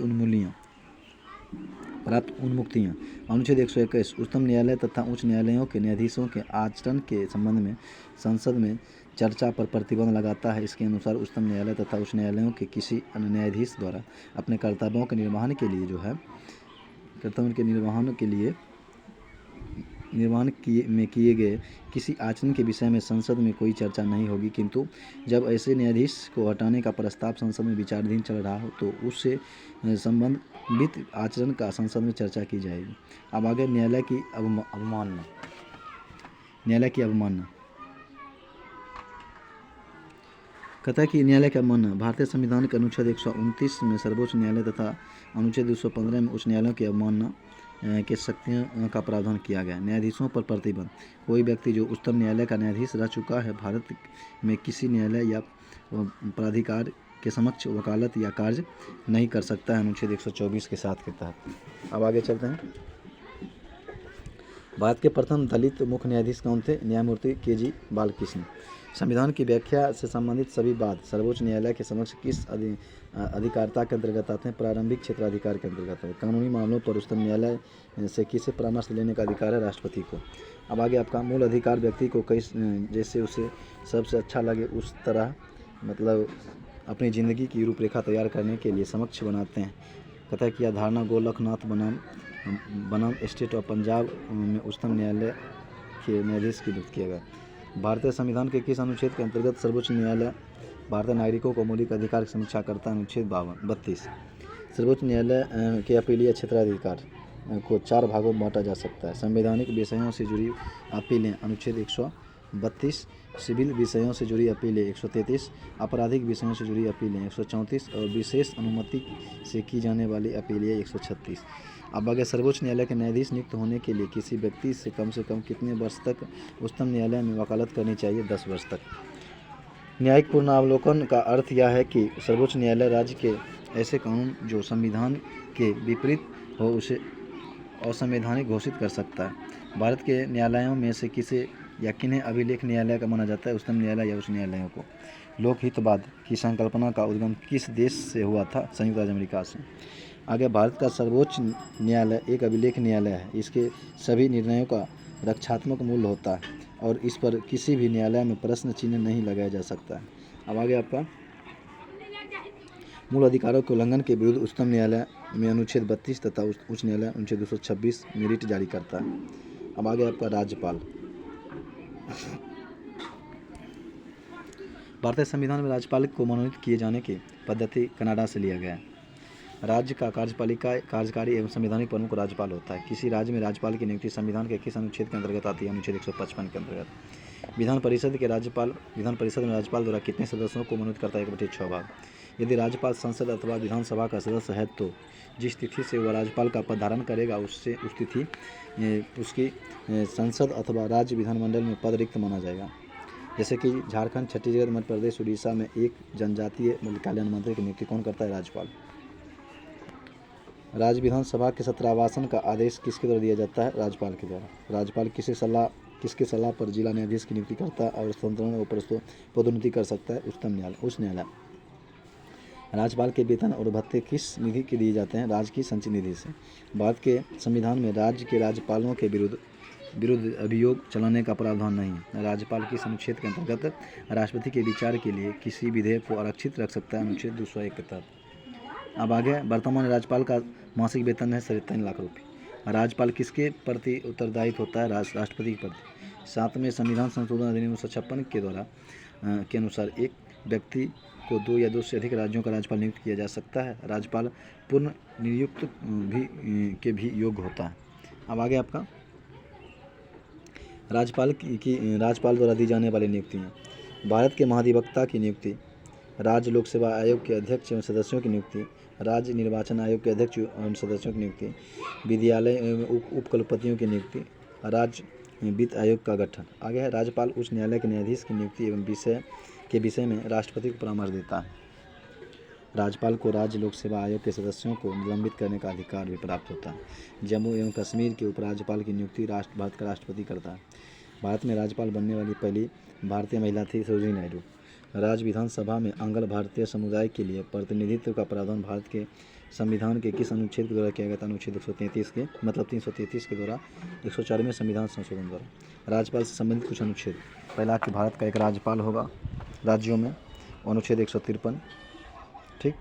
S1: उन्मुक्तियाँ। अनुच्छेद 121 उच्चतम न्यायालय तथा उच्च न्यायालयों के न्यायाधीशों के आचरण के संबंध में संसद में चर्चा पर प्रतिबंध लगाता है। इसके अनुसार उच्चतम न्यायालय तथा उच्च न्यायालयों के किसी अन्य न्यायाधीश द्वारा अपने कर्तव्यों के निर्वहन के लिए निर्वहन किए गए किसी आचरण के विषय में संसद में कोई चर्चा नहीं होगी, किंतु जब ऐसे न्यायाधीश को हटाने का प्रस्ताव संसद में विचाराधीन चल रहा हो तो उससे संबंधित आचरण का संसद में चर्चा की जाएगी। अब आगे न्यायालय की अवमानना। कहता है कि न्यायालय की अवमानना भारतीय संविधान के अनुच्छेद 129 में सर्वोच्च न्यायालय तथा अनुच्छेद 215 में उच्च न्यायालयों की अवमानना के शक्तियों का प्रावधान किया गया। न्यायाधीशों पर प्रतिबंध। कोई व्यक्ति जो उच्चतम न्यायालय का न्यायाधीश रह चुका है भारत में किसी न्यायालय या प्राधिकार के समक्ष वकालत या कार्य नहीं कर सकता है। अनुच्छेद 124 के साथ के तहत। अब आगे चलते हैं। भारत के प्रथम दलित मुख्य न्यायाधीश कौन थे? न्यायमूर्ति के.जी. बालकृष्ण। संविधान की व्याख्या से संबंधित सभी बात सर्वोच्च न्यायालय के समक्ष किस अधिकारिता के अंतर्गत आते हैं? प्रारंभिक क्षेत्राधिकार के अंतर्गत है। कानूनी मामलों पर उच्चतम न्यायालय से किसे परामर्श लेने का अधिकार है? राष्ट्रपति को। अब आगे आपका मूल अधिकार व्यक्ति को जैसे उसे सबसे अच्छा लगे उस तरह मतलब अपनी ज़िंदगी की रूपरेखा तैयार करने के लिए समक्ष बनाते हैं। कहता है कि यह धारणा गोलखनाथ बनाम स्टेट ऑफ पंजाब में उच्चतम न्यायालय के न्यायाधीश की नियुक्त किया गया। भारतीय संविधान के किस अनुच्छेद के अंतर्गत सर्वोच्च न्यायालय भारतीय नागरिकों को मौलिक अधिकार की समीक्षा करता है? अनुच्छेद 32। सर्वोच्च न्यायालय के अपीलीय क्षेत्राधिकार को 4 भागों में बांटा जा सकता है। संवैधानिक विषयों से जुड़ी अपीलें अनुच्छेद 132, सिविल विषयों से जुड़ी अपीलें 133, आपराधिक विषयों से जुड़ी अपीलें 134 और विशेष अनुमति से की जाने वाली अपीलें 136। अब आगे सर्वोच्च न्यायालय के न्यायाधीश नियुक्त होने के लिए किसी व्यक्ति से कम कितने वर्ष तक उच्चतम न्यायालय में वकालत करनी चाहिए? 10 वर्ष तक। न्यायिक पुनरावलोकन का अर्थ यह है कि सर्वोच्च न्यायालय राज्य के ऐसे कानून जो संविधान के विपरीत हो उसे असंवैधानिक घोषित कर सकता है। भारत के न्यायालयों में से या किन्हें अभिलेख न्यायालय का माना जाता है? उच्चतम न्यायालय या उच्च न्यायालयों को। लोकहितवाद की संकल्पना का उद्गम किस देश से हुआ था? संयुक्त राज्य अमेरिका से। आगे, भारत का सर्वोच्च न्यायालय एक अभिलेख न्यायालय है। इसके सभी निर्णयों का रक्षात्मक मूल्य होता है और इस पर किसी भी न्यायालय में प्रश्न चिन्ह नहीं लगाया जा सकता है। अब आगे आपका मूल अधिकारों के उल्लंघन के विरुद्ध उच्चतम न्यायालय में अनुच्छेद 32 तथा उच्च न्यायालय अनुच्छेद 226 में रिट जारी करता है। अब आगे आपका राज्यपाल। भारतीय संविधान में राज्यपाल को मनोनीत किए जाने की पद्धति कनाडा से लिया गया है। राज्य का कार्यकारी एवं संवैधानिक प्रमुख राज्यपाल होता है। किसी राज्य में राज्यपाल की नियुक्ति संविधान के किस अनुच्छेद के अंतर्गत आती है? अनुच्छेद 155 के अंतर्गत। विधान परिषद में राज्यपाल द्वारा कितने सदस्यों को मनोनीत करता है? 1/6 भाग। यदि राज्यपाल संसद अथवा विधानसभा का सदस्य है तो जिस तिथि से वह राज्यपाल का पद धारण करेगा उस तिथि उसकी संसद अथवा राज्य विधानमंडल में पद रिक्त माना जाएगा। जैसे कि झारखंड, छत्तीसगढ़, मध्य प्रदेश, उड़ीसा में एक जनजातीय कल्याण मंत्री की नियुक्ति कौन करता है? राज्यपाल। राज्य विधानसभा के सत्रावसान का आदेश किसके द्वारा दिया जाता है? राज्यपाल के द्वारा। राज्यपाल किसके सलाह पर जिला न्यायाधीश की नियुक्ति करता है और स्थानांतरण और पदोन्नति कर सकता है? उच्च न्यायालय। राज्यपाल के वेतन और भत्ते किस निधि के दिए जाते हैं? राज्य की संचित निधि से। भारत के संविधान में राज्य के राज्यपालों के विरुद्ध अभियोग चलाने का प्रावधान नहीं है। राज्यपाल किस अनुच्छेद के अंतर्गत राष्ट्रपति के विचार के लिए किसी विधेयक को आरक्षित रख सकता है? अनुच्छेद 201 के तहत। अब आगे, वर्तमान राज्यपाल का मासिक वेतन है 3.5 लाख रुपये। राज्यपाल किसके प्रति उत्तरदायित्व होता है? राष्ट्रपति के प्रति। 7वें संविधान संशोधन अधिनियम 1956 के अनुसार एक व्यक्ति को 2 या 2 से अधिक राज्यों का राज्यपाल नियुक्त किया जा सकता है। राज्यपाल पूर्ण नियुक्त भी योग्य होता है। अब आगे आपका राज्यपाल द्वारा दी जाने वाली नियुक्तियाँ। भारत के महाधिवक्ता की नियुक्ति, राज्य लोक सेवा आयोग के अध्यक्ष एवं सदस्यों की नियुक्ति, राज्य निर्वाचन आयोग के अध्यक्ष एवं सदस्यों की नियुक्ति, विद्यालय एवं उपकुलपतियों की नियुक्ति, राज्य वित्त आयोग का गठन। आगे है, राज्यपाल उच्च न्यायालय के न्यायाधीश की नियुक्ति एवं विषय में राष्ट्रपति को परामर्श देता है। राज्यपाल को राज्य लोक सेवा आयोग के सदस्यों को निलंबित करने का अधिकार भी प्राप्त होता है। जम्मू एवं कश्मीर के उपराज्यपाल की नियुक्ति भारत का राष्ट्रपति करता है। भारत में राज्यपाल बनने वाली पहली भारतीय महिला थी सरोजिनी नायडू। राज्य विधानसभा में अंगल भारतीय समुदाय के लिए प्रतिनिधित्व का प्रावधान भारत के संविधान के किस अनुच्छेद के द्वारा किया गया था? अनुच्छेद 333 के द्वारा 104वें संविधान संशोधन द्वारा। राज्यपाल से संबंधित कुछ अनुच्छेद। पहला कि भारत का एक राज्यपाल होगा राज्यों में, अनुच्छेद 153। ठीक।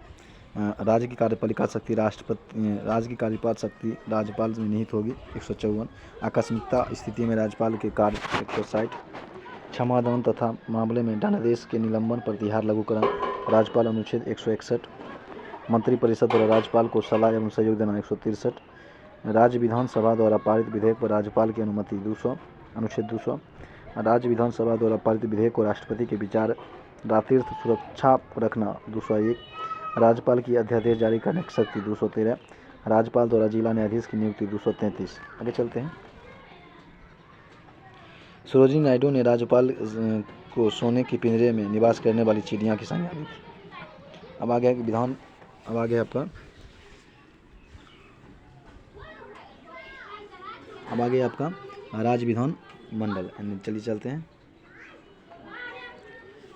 S1: राज्य की कार्यपालिका शक्ति राज्यपाल में निहित होगी, 154। आकस्मिकता स्थिति में राज्यपाल के कार्य, 160। क्षमादान तथा मामले में दंडादेश के निलंबन प्रतिहार लघुकरण, राज्यपाल, अनुच्छेद 161। मंत्रिपरिषद द्वारा राज्यपाल को सलाह एवं सहयोग देना, 163। राज्य विधानसभा द्वारा पारित विधेयक पर राज्यपाल की अनुमति, 200, अनुच्छेद 200। राज्य विधानसभा द्वारा पारित विधेयक को राष्ट्रपति के विचार रातीर्थ सुरक्षा रखना, 201। राज्यपाल की अध्यादेश जारी करने की शक्ति, 213। राज्यपाल द्वारा जिला न्यायाधीश की नियुक्ति, 233। आगे चलते हैं। सरोजिनी नायडू ने राज्यपाल को सोने की पिंजरे में निवास करने वाली चिड़िया की संज्ञा दी थी। अब आगे आपका राज्य विधान मंडल। चलिए चलते हैं।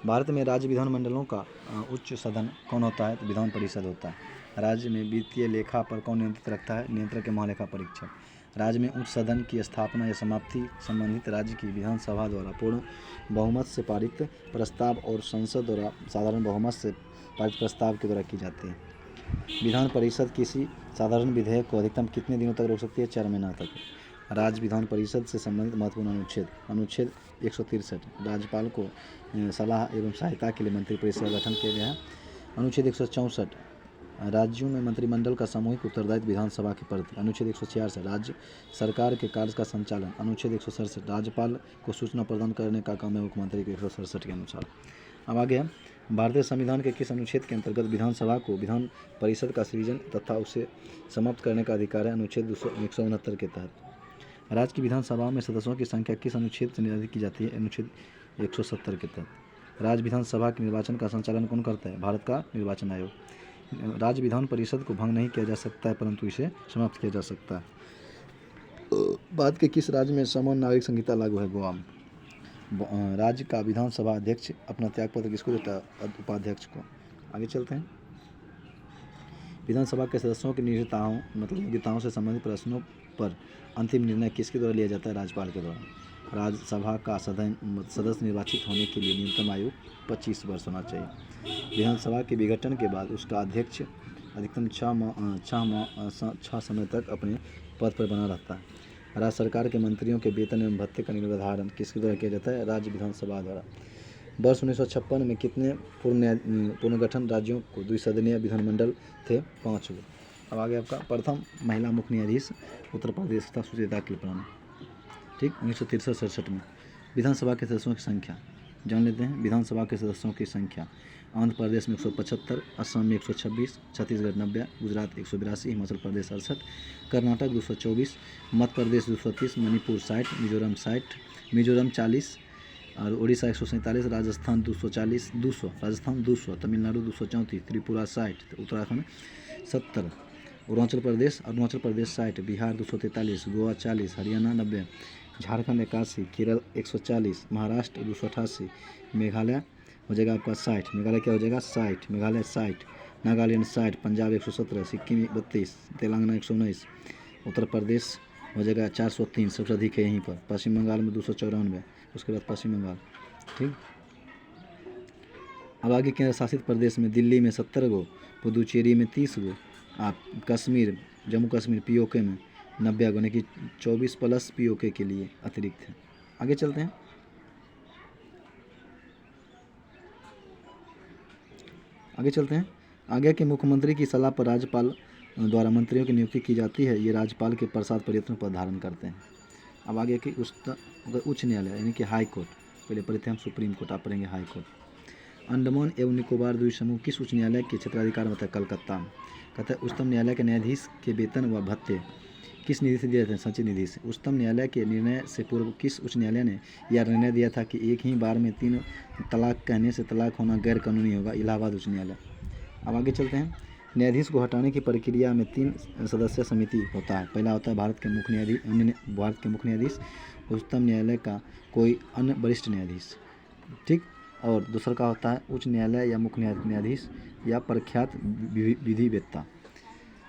S1: भारत में राज्य विधान मंडलों का उच्च सदन कौन होता है? तो विधान परिषद होता है। राज्य में वित्तीय लेखा पर कौन नियंत्रित रखता है? नियंत्रक के महालेखा परीक्षक। राज्य में उच्च सदन की स्थापना या समाप्ति संबंधित राज्य की विधानसभा द्वारा पूर्ण बहुमत से पारित प्रस्ताव और संसद द्वारा साधारण बहुमत से पारित प्रस्ताव के द्वारा की जाती है। विधान परिषद किसी साधारण विधेयक को अधिकतम कितने दिनों तक रोक सकती है? 4 महीना तक। राज्य विधान परिषद से संबंधित महत्वपूर्ण अनुच्छेद 163। राज्यपाल को सलाह एवं सहायता के लिए मंत्रिपरिषद का गठन किया गया है। अनुच्छेद 164। राज्यों में मंत्रिमंडल का सामूहिक उत्तरदायित्व विधानसभा के प्रति। अनुच्छेद 166। राज्य सरकार के कार्य का संचालन। अनुच्छेद 167। राज्यपाल को सूचना प्रदान करने का काम है मुख्यमंत्री के 167 के अनुसार। अब आगे है, भारतीय संविधान के किस अनुच्छेद के अंतर्गत विधानसभा को विधान परिषद का सृजन तथा उसे समाप्त करने का अधिकार है? अनुच्छेद 169 के तहत। राज्य की विधानसभा में सदस्यों की संख्या किस अनुच्छेद से निर्धारित की जाती है? अनुच्छेद 170 के तहत। राज्य विधानसभा के निर्वाचन का संचालन कौन करता है? भारत का निर्वाचन आयोग। राज्य विधान परिषद को भंग नहीं किया जा सकता है परंतु इसे समाप्त किया जा सकता है। भारत के किस राज्य में समान नागरिक संहिता लागू है? गोवा में। राज्य का विधानसभा अध्यक्ष अपना त्यागपत्र किसको देता है? उपाध्यक्ष को। आगे चलते हैं। विधानसभा के सदस्यों की नियोजिताओं मतलब योग्यताओं से संबंधित प्रश्नों पर अंतिम निर्णय किसके द्वारा लिया जाता है? राज्यपाल के द्वारा। राज्यसभा का सदस्य निर्वाचित होने के लिए न्यूनतम आयु 25 वर्ष होना चाहिए। विधानसभा के विघटन के बाद उसका अध्यक्ष अधिकतम 6 समय तक अपने पद पर बना रहता है। राज्य सरकार के मंत्रियों के वेतन एवं भत्ते का निर्धारण किसके द्वारा किया जाता है? राज्य विधानसभा द्वारा। वर्ष 1956 में कितने पुनर्गठन राज्यों को द्विसदनीय विधानमंडल थे? 5 गो। अब आगे आपका प्रथम महिला मुख्य न्यायाधीश उत्तर प्रदेश था सुचेता कृपलानी, ठीक, 1963-67 में। विधानसभा के सदस्यों की संख्या जान लेते हैं। विधानसभा के सदस्यों की संख्या आंध्र प्रदेश में 175, असम में 126, छत्तीसगढ़ 90, गुजरात 182, हिमाचल प्रदेश 68, कर्नाटक 224, मध्य प्रदेश 230, मणिपुर 60, मिजोरम 60, मिजोरम 40 और उड़ीसा 147, राजस्थान 240, राजस्थान 200, तमिलनाडु 234, त्रिपुरा 60, उत्तराखंड 70, अरुणाचल प्रदेश 60, बिहार 243, गोवा 40, हरियाणा 90, झारखंड 81, केरल 140, महाराष्ट्र 288, मेघालय हो जाएगा आपका 60, मेघालय क्या हो जाएगा 60, मेघालय 60, नागालैंड 60, पंजाब 117, सिक्किम 32, तेलंगाना 119, उत्तर प्रदेश हो जाएगा 403, सबसे अधिक है यहीं पर। पश्चिम बंगाल में 294, उसके बाद पश्चिम बंगाल, ठीक। अब आगे केंद्र शासित प्रदेश में दिल्ली में 70 गो, पुदुचेरी में 30 गो, आप कश्मीर जम्मू कश्मीर पीओके में 90 गो, यानी कि 24 प्लस पीओके के लिए अतिरिक्त है। आगे चलते हैं। आगे के मुख्यमंत्री की सलाह पर राज्यपाल द्वारा मंत्रियों की नियुक्ति की जाती है। ये राज्यपाल के प्रसाद प्रयत्न पर धारण करते हैं। अब आगे की उच्च न्यायालय यानी कि हाई कोर्ट, पहले पढ़े थे हम सुप्रीम कोर्ट, आप पढ़ेंगे हाई कोर्ट। अंडमान एवं निकोबार द्वीप समूह किस उच्च न्यायालय के क्षेत्राधिकार में होता है? कलकत्ता में। कहता है उच्चतम न्यायालय के न्यायाधीश के वेतन व भत्ते किस निधि से दिए जाते हैं? संचित निधि से। उच्चतम न्यायालय के निर्णय से पूर्व किस उच्च न्यायालय ने यह निर्णय दिया था कि एक ही बार में 3 तलाक कहने से तलाक होना गैर कानूनी होगा? इलाहाबाद उच्च न्यायालय। अब आगे चलते हैं। न्यायाधीश को हटाने की प्रक्रिया में 3 सदस्यीय समिति होता है। पहला होता है भारत के मुख्य न्यायाधीश, उच्चतम न्यायालय का कोई अन्य वरिष्ठ न्यायाधीश, ठीक, और दूसरा का होता है उच्च न्यायालय या मुख्य न्यायाधीश या प्रख्यात विधिवेत्ता।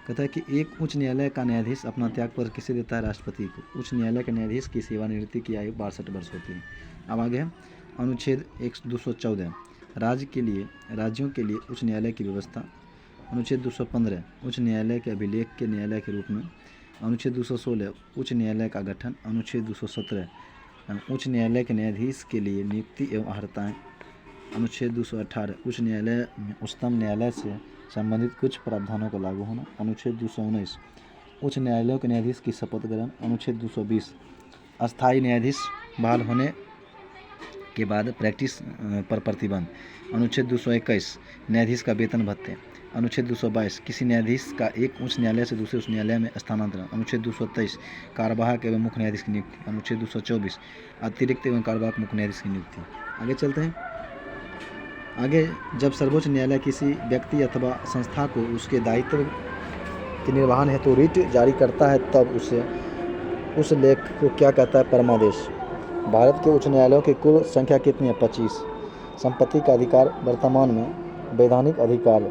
S1: कहता है कि एक उच्च न्यायालय का न्यायाधीश अपना त्यागपत्र किसे देता है? राष्ट्रपति को। उच्च न्यायालय के न्यायाधीश की सेवानिवृत्ति की आयु 62 वर्ष होती है। अब आगे है अनुच्छेद 214 राज्यों के लिए उच्च न्यायालय की व्यवस्था। अनुच्छेद 215 उच्च न्यायालय के अभिलेख के न्यायालय के रूप में। अनुच्छेद 216 उच्च न्यायालय का गठन। अनुच्छेद 217 उच्च न्यायालय के न्यायाधीश के लिए नियुक्ति एवं अर्हताएँ। अनुच्छेद 218 उच्च न्यायालय में उच्चतम न्यायालय से संबंधित कुछ प्रावधानों का लागू होना। अनुच्छेद 219 उच्च न्यायालयों के न्यायाधीश की शपथ ग्रहण। अनुच्छेद 220 अस्थायी न्यायाधीश बहाल होने के बाद प्रैक्टिस पर प्रतिबंध। अनुच्छेद 221 न्यायाधीश का वेतन भत्ते। अनुच्छेद 222 किसी न्यायाधीश का एक उच्च न्यायालय से दूसरे उच्च न्यायालय में स्थानांतरण। अनुच्छेद 223 कार्यवाहक एवं मुख्य न्यायाधीश की नियुक्ति। अनुच्छेद 224 अतिरिक्त एवं कार्यवाहक मुख्य न्यायाधीश की नियुक्ति। आगे चलते हैं। आगे जब सर्वोच्च न्यायालय किसी व्यक्ति अथवा संस्था को उसके दायित्व के निर्वहन हेतु रिट जारी करता है तब उस लेख को क्या कहता है? परमादेश। भारत के उच्च न्यायालयों की कुल संख्या कितनी है? 25। संपत्ति का अधिकार वर्तमान में वैधानिक अधिकार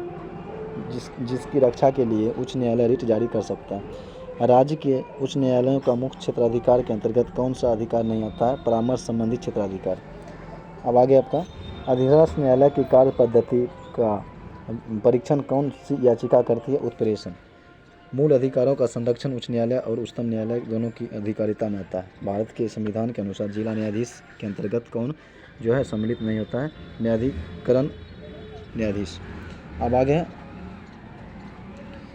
S1: जिसकी रक्षा के लिए उच्च न्यायालय रिट जारी कर सकता है। राज्य के उच्च न्यायालयों का मुख्य क्षेत्राधिकार के अंतर्गत कौन सा अधिकार नहीं आता है? परामर्श संबंधी क्षेत्राधिकार। अब आगे आपका अधिराष्ट्र न्यायालय की कार्य पद्धति का परीक्षण कौन सी याचिका करती है? उत्प्रेषण। मूल अधिकारों का संरक्षण उच्च न्यायालय और उच्चतम न्यायालय दोनों की अधिकारिता में आता है। भारत के संविधान के अनुसार जिला न्यायाधीश के अंतर्गत कौन जो है सम्मिलित नहीं होता है? न्यायाधिकरण न्यायाधीश। अब आगे है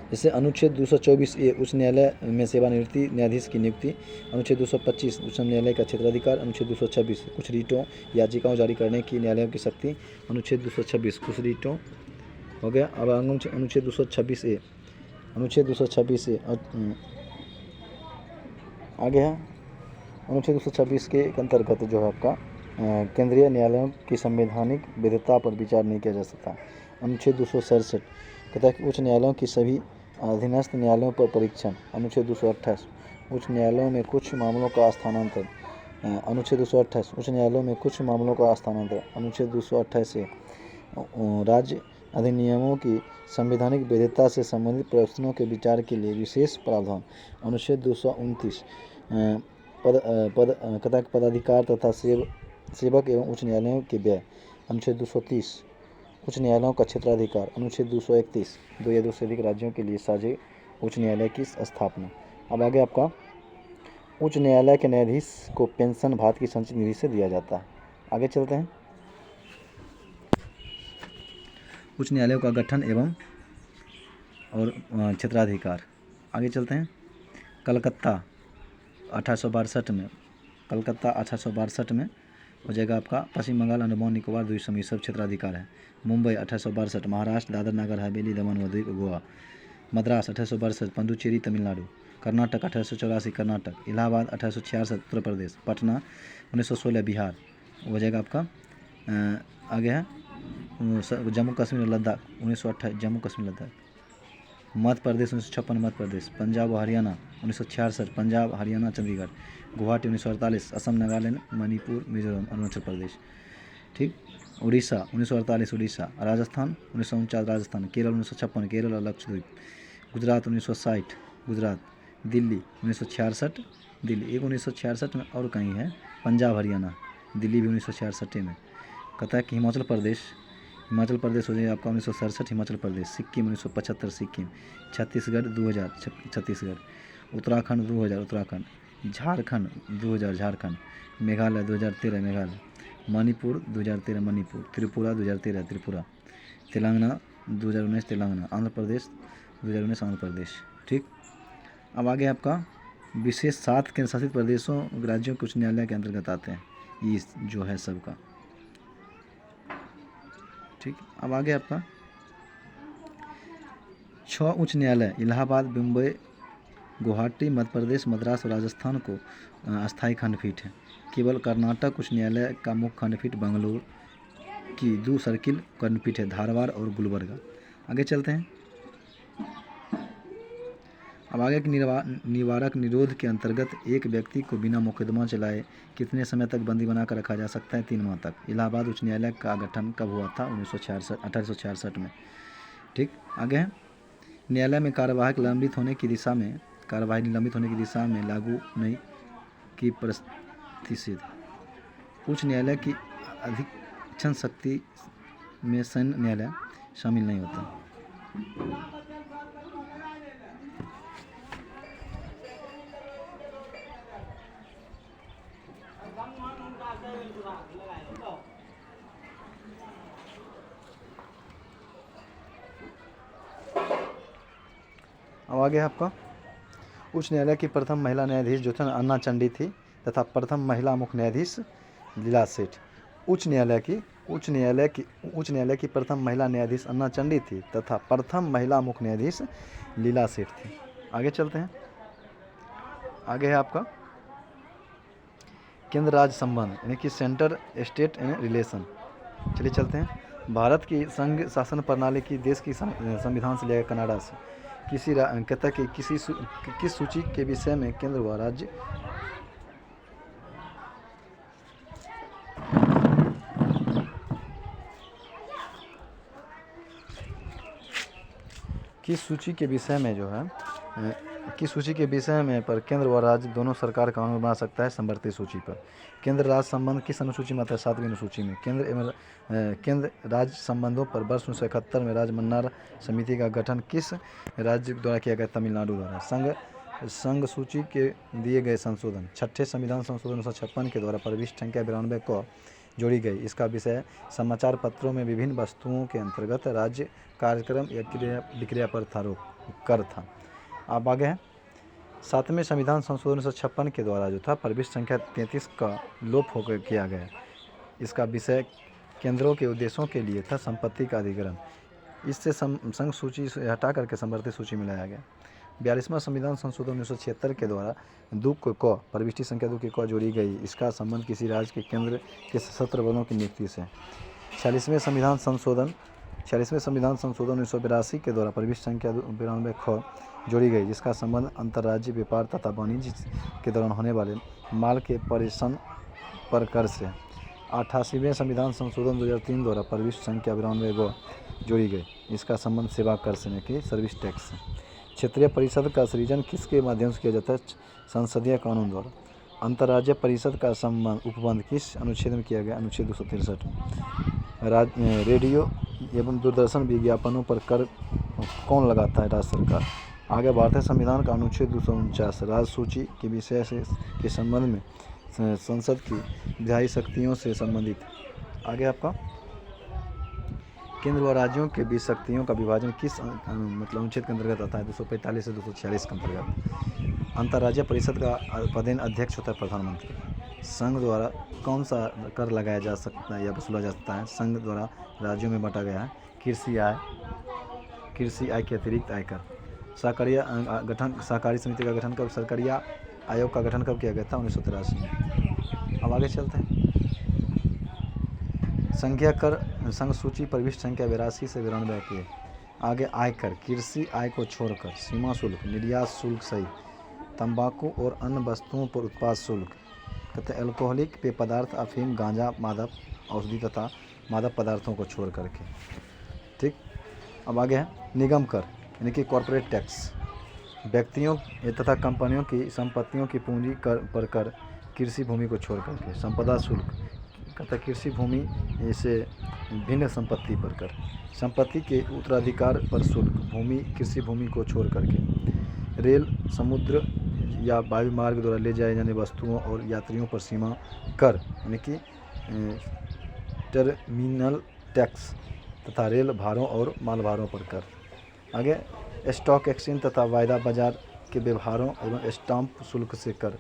S1: जैसे अनुच्छेद 224A उच्च न्यायालय में सेवानिवृत्ति न्यायाधीश की नियुक्ति। अनुच्छेद 225 उच्चतम न्यायालय का क्षेत्राधिकार। अनुच्छेद 226 कुछ रीटों याचिकाओं जारी करने की न्यायालयों की शक्ति। अनुच्छेद 226 कुछ रीटों हो गया। अब अनुच्छेद 226A आगे है अनुच्छेद 226 के अंतर्गत जो है आपका केंद्रीय न्यायालयों की संवैधानिक वैधता पर विचार नहीं किया जा सकता। अनुच्छेद 267 कहता है कि उच्च न्यायालयों की सभी अधीनस्थ न्यायालयों पर परीक्षण। अनुच्छेद 228 उच्च न्यायालयों में कुछ मामलों का स्थानांतरण। अनुच्छेद 228 उच्च न्यायालयों में कुछ मामलों का स्थानांतरण। अनुच्छेद 228 से राज्य अधिनियमों की संवैधानिक वैधता से संबंधित प्रश्नों के विचार के लिए विशेष प्रावधान। अनुच्छेद 229 पदाधिकार तथा सेवक एवं उच्च न्यायालयों के व्यय। अनुच्छेद 230 उच्च न्यायालयों का क्षेत्राधिकार। अनुच्छेद 231 दो या दो से अधिक राज्यों के लिए साझे उच्च न्यायालय की स्थापना। अब आगे आपका उच्च न्यायालय के न्यायाधीश को पेंशन भारत की संचित निधि से दिया जाता है। आगे चलते हैं। उच्च न्यायालयों का गठन एवं और क्षेत्राधिकार। आगे चलते हैं। कलकत्ता 1862 में, कलकत्ता 1862 में हो जाएगा आपका पश्चिम बंगाल, अंडमान निकोबार द्वीप समूह सब क्षेत्राधिकार है। मुंबई 1862, महाराष्ट्र दादर नगर हवेली दमन व दीव गोवा। मद्रास 1862 पुडुचेरी तमिलनाडु। कर्नाटक 1884 कर्नाटक। इलाहाबाद 1866 उत्तर प्रदेश। पटना 1916 बिहार हो जाएगा आपका। आगे है जम्मू कश्मीर लद्दाख 1928 जम्मू कश्मीर लद्दाख। मध्य प्रदेश 1956 मध्य प्रदेश। पंजाब व हरियाणा 1966 पंजाब हरियाणा चंडीगढ़। गुवाहाटी 1948 असम नागालैंड मणिपुर मिजोरम अरुणाचल प्रदेश। ठीक। उड़ीसा 1948 उड़ीसा। राजस्थान 1949 राजस्थान। केरल 1956 केरल और लक्षद्वीप। गुजरात 1960 गुजरात। दिल्ली 1966 दिल्ली। एक 1966 में और कहीं है पंजाब हरियाणा। दिल्ली भी 1966 में। कहता है कि हिमाचल प्रदेश हो जाएगा आपका 1967 हिमाचल प्रदेश। सिक्किम 1975 सिक्किम। छत्तीसगढ़ 2000 छत्तीसगढ़। उत्तराखंड 2000 उत्तराखंड। झारखंड 2000 झारखंड। मेघालय 2013 मेघालय। मणिपुर 2013 मणिपुर। त्रिपुरा 2013 त्रिपुरा। तेलंगाना 2019 तेलंगाना। आंध्र प्रदेश 2019 आंध्र प्रदेश। ठीक। अब आगे आपका विशेष 7 केंद्र शासित प्रदेशों राज्यों के उच्च न्यायालय के अंतर्गत आते हैं ये जो है सबका। ठीक। अब आगे आपका 6 उच्च न्यायालय इलाहाबाद मुंबई गुवाहाटी मध्य प्रदेश मद्रास और राजस्थान को अस्थायी खंडपीठ है। केवल कर्नाटक उच्च न्यायालय का मुख्य खंडपीठ बेंगलुरु की 2 सर्किल खंडपीठ है धारवाड़ और गुलबर्गा। आगे चलते हैं। अब आगे के निवारक निरोध के अंतर्गत एक व्यक्ति को बिना मुकदमा चलाए कितने समय तक बंदी बनाकर रखा जा सकता है? 3 माह तक। इलाहाबाद उच्च न्यायालय का गठन कब हुआ था? 1866 में। ठीक। आगे है न्यायालय में कार्यवाही निलंबित होने की दिशा में लागू नहीं की परिस्थिति से उच्च न्यायालय की अधिक्षण शक्ति में सैन्य न्यायालय शामिल नहीं होता। अब आगे आपका उच्च न्यायालय की प्रथम महिला न्यायाधीश जो थी अन्ना चंडी थी तथा प्रथम महिला मुख्य न्यायाधीश लीला सेठ। उच्च न्यायालय की प्रथम महिला न्यायाधीश अन्ना चंडी थी तथा प्रथम महिला मुख्य न्यायाधीश लीला सेठ थी। आगे चलते हैं। आगे है आपका केंद्र राज्य संबंध यानी कि सेंटर स्टेट रिलेशन। चलिए चलते हैं। भारत की संघ शासन प्रणाली की देश की संविधान से लेकर कनाडा से कहता है कि किस सूची के विषय में केंद्र व राज्य किस सूची के विषय में पर केंद्र व राज्य दोनों सरकार कानून बना सकता है? संवर्ती सूची पर। केंद्र राज्य संबंध किस अनुसूची में आता है? 7वीं अनुसूची में। केंद्र राज्य संबंधों पर वर्ष 1971 में राज्य मन्नार समिति का गठन किस राज्य द्वारा किया गया? तमिलनाडु द्वारा। संघ सूची के दिए गए संशोधन। 6ठे संविधान संशोधन 1956 के द्वारा प्रविष्टि संख्या 92 को जोड़ी गई। इसका विषय समाचार पत्रों में विभिन्न वस्तुओं के अंतर्गत राज्य कार्यक्रम या क्रिया विक्रिया पर कर था। अब आगे है 7वें संविधान संशोधन 1956 के द्वारा जो था प्रविष्टि संख्या 33 का लोप होकर किया गया। इसका विषय केंद्रों के उद्देश्यों के लिए था संपत्ति का अधिग्रहण। इससे संघ सूची से हटा करके संवर्ती सूची में लाया गया। 42वां संविधान संशोधन 1976 के द्वारा 2 को प्रविष्टि संख्या 2 की क जोड़ी गई। इसका संबंध किसी राज्य के केंद्र के सशस्त्र बलों की नियुक्ति से। 46वें संविधान संशोधन 1982 के द्वारा प्रविष्टि संख्या 92 ख जोड़ी गई, जिसका संबंध अंतर्राज्यीय व्यापार तथा वाणिज्य के दौरान होने वाले माल के परिवहन पर कर से 88वें संविधान संशोधन 2003 द्वारा प्रविष्ट संख्या 92 को जोड़ी गई। इसका संबंध सेवा कर से कि सर्विस टैक्स से। क्षेत्रीय परिषद का सृजन किसके माध्यम से किया जाता है? संसदीय कानून द्वारा। अंतर्राज्यीय परिषद का संबंध उपबंध किस अनुच्छेद में किया गया? अनुच्छेद 263 में। रेडियो एवं दूरदर्शन विज्ञापनों पर कर कौन लगाता है? राज्य सरकार। आगे भारतीय संविधान का अनुच्छेद 249 राज्य सूची के विषय से के संबंध में संसद की विधायी शक्तियों से संबंधित। आगे आपका केंद्र व राज्यों के बीच शक्तियों का विभाजन किस मतलब अनुच्छेद के अंतर्गत आता है? 245 से 246 के अंतर्गत। अंतर्राज्यीय परिषद का पदेन अध्यक्ष होता है प्रधानमंत्री। संघ द्वारा कौन सा कर लगाया जा सकता है या वसूला जा सकता है? संघ द्वारा राज्यों में बांटा गया है कृषि आय के अतिरिक्त आयकर। सहकारी समिति का गठन कब? सहकारी आयोग का गठन कब किया गया था? 1983 में। अब आगे चलते हैं। संख्या कर संघ सूची प्रविष्ट संख्या 82 से 92 की। आगे आयकर कृषि आय को छोड़कर सीमा शुल्क, निर्यात शुल्क सहित तंबाकू और अन्य वस्तुओं पर उत्पाद शुल्क, कहते अल्कोहलिक पेय पदार्थ, अफीम, गांजा, मादक औषधि तथा मादक पदार्थों को छोड़ करके। ठीक। अब आगे है निगम कर यानी कि कॉर्पोरेट टैक्स। व्यक्तियों तथा कंपनियों की संपत्तियों की पूंजी कर पर कर कृषि भूमि को छोड़ करके। संपदा शुल्क कहता कृषि भूमि से भिन्न संपत्ति पर कर। संपत्ति के उत्तराधिकार पर शुल्क भूमि कृषि भूमि को छोड़ करके। रेल, समुद्र या वायु मार्ग द्वारा ले जाए जाने वस्तुओं और यात्रियों पर सीमा कर यानी कि टर्मिनल टैक्स तथा रेल भारों और माल भारों पर कर। आगे स्टॉक एक्सचेंज तथा वायदा बाजार के व्यवहारों एवं स्टाम्प शुल्क से कर।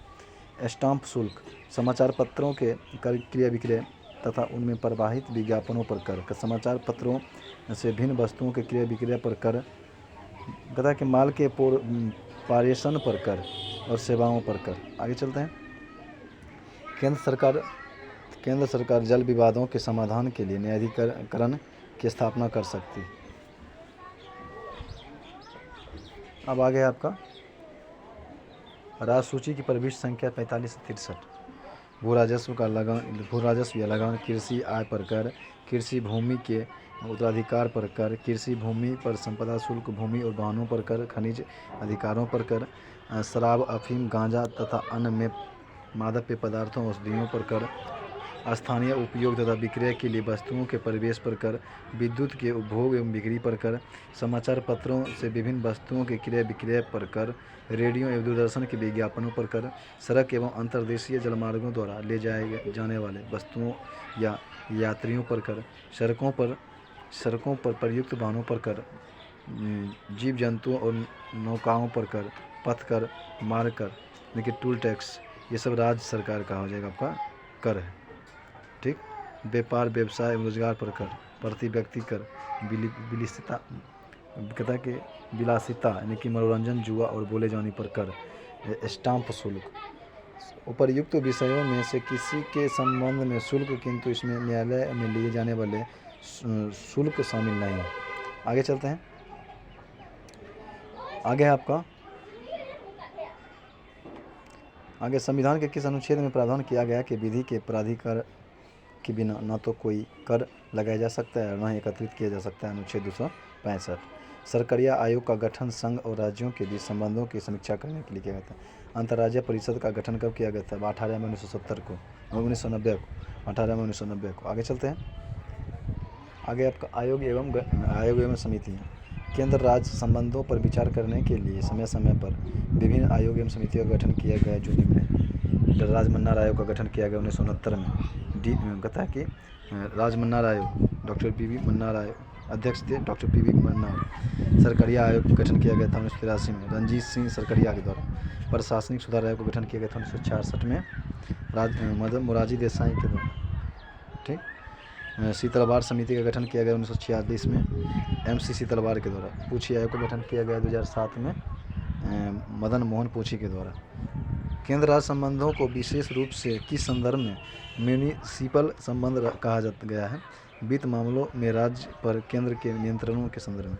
S1: स्टाम्प शुल्क समाचार पत्रों के क्रय विक्रय तथा उनमें प्रवाहित विज्ञापनों पर कर। समाचार पत्रों से भिन्न वस्तुओं के क्रय विक्रय पर कर। कहता कि माल के पारेषण पर कर और सेवाओं पर कर। आगे चलते हैं। केंद्र सरकार जल विवादों के समाधान के लिए न्यायाधिकरण की स्थापना कर सकती है। अब आगे है आपका राज्य सूची की प्रविष्ट संख्या 45 से 63। भू राजस्व या लगान, कृषि आय पर कर, कृषि भूमि के उत्तराधिकार पर कर, कृषि भूमि पर संपदा शुल्क, भूमि और वाहनों पर कर, खनिज अधिकारों पर कर, शराब, अफीम, गांजा तथा अन्य में मादक पेय पदार्थों औषधियों पर कर, स्थानीय उपयोग तथा विक्रय के लिए वस्तुओं के प्रवेश पर कर, विद्युत के उपभोग एवं बिक्री पर कर, समाचार पत्रों से विभिन्न वस्तुओं के क्रय विक्रय पर कर, रेडियो एवं दूरदर्शन के विज्ञापनों पर कर, सड़क एवं अंतर्देशीय जलमार्गों द्वारा ले जाए जाने वाले वस्तुओं या यात्रियों पर कर, सड़कों पर प्रयुक्त वाहनों पर कर, जीव जंतुओं और नौकाओं पर कर, पथ कर, मार्ग कर यानी कि टूल टैक्स, ये सब राज्य सरकार का हो जाएगा आपका कर है। ठीक। व्यापार व्यवसाय रोजगार पर कर, प्रति व्यक्ति कर, विलासिता कहता है कि विलासिता यानी कि मनोरंजन, जुआ और बोले जाने पर कर, स्टाम्प शुल्क। उपर्युक्त विषयों में से किसी के संबंध में शुल्क किंतु इसमें न्यायालय में लिए जाने वाले शुल्क शामिल नहीं है। आगे चलते हैं। आगे है आपका आगे संविधान के किस अनुच्छेद में प्रावधान किया गया कि विधि के प्राधिकार के बिना न तो कोई कर लगाया जा सकता है और न ही एकत्रित किया जा सकता है? अनुच्छेद 265। सरकारी आयोग का गठन संघ और राज्यों के बीच संबंधों की समीक्षा करने के लिए किया गया था। अंतर्राज्यीय परिषद का गठन कब किया गया था? 18 मई 1970 को, 1990 को, 18 मई 1990 को। आगे चलते हैं। आगे आपका आयोग एवं समितियाँ। केंद्र राज्य संबंधों पर विचार करने के लिए समय समय पर विभिन्न आयोग एवं समितियों का गठन किया गया जो निम्न है। राजमन्नार आयोग का गठन किया गया 1969 में। कहता है कि राजमन्नार आयोग डॉक्टर पी.वी. मन्नार आयोग अध्यक्ष थे डॉक्टर पी.वी. मन्नार। सरकारिया आयोग का गठन किया गया था 1983 में रणजीत सिंह सरकारिया के द्वारा। प्रशासनिक सुधार आयोग का गठन किया गया था 1966 में मोरारजी देसाई के द्वारा। ठीक। शीतलवार समिति का गठन किया गया 1946 में MC शीतलवार के द्वारा। पूछी आयोग का गठन किया गया 2007 में मदन मोहन पूछी के द्वारा। केंद्र राज्य संबंधों को विशेष रूप से किस संदर्भ में म्यूनिसिपल संबंध कहा गया है? वित्त मामलों में राज्य पर केंद्र के नियंत्रणों के संदर्भ में।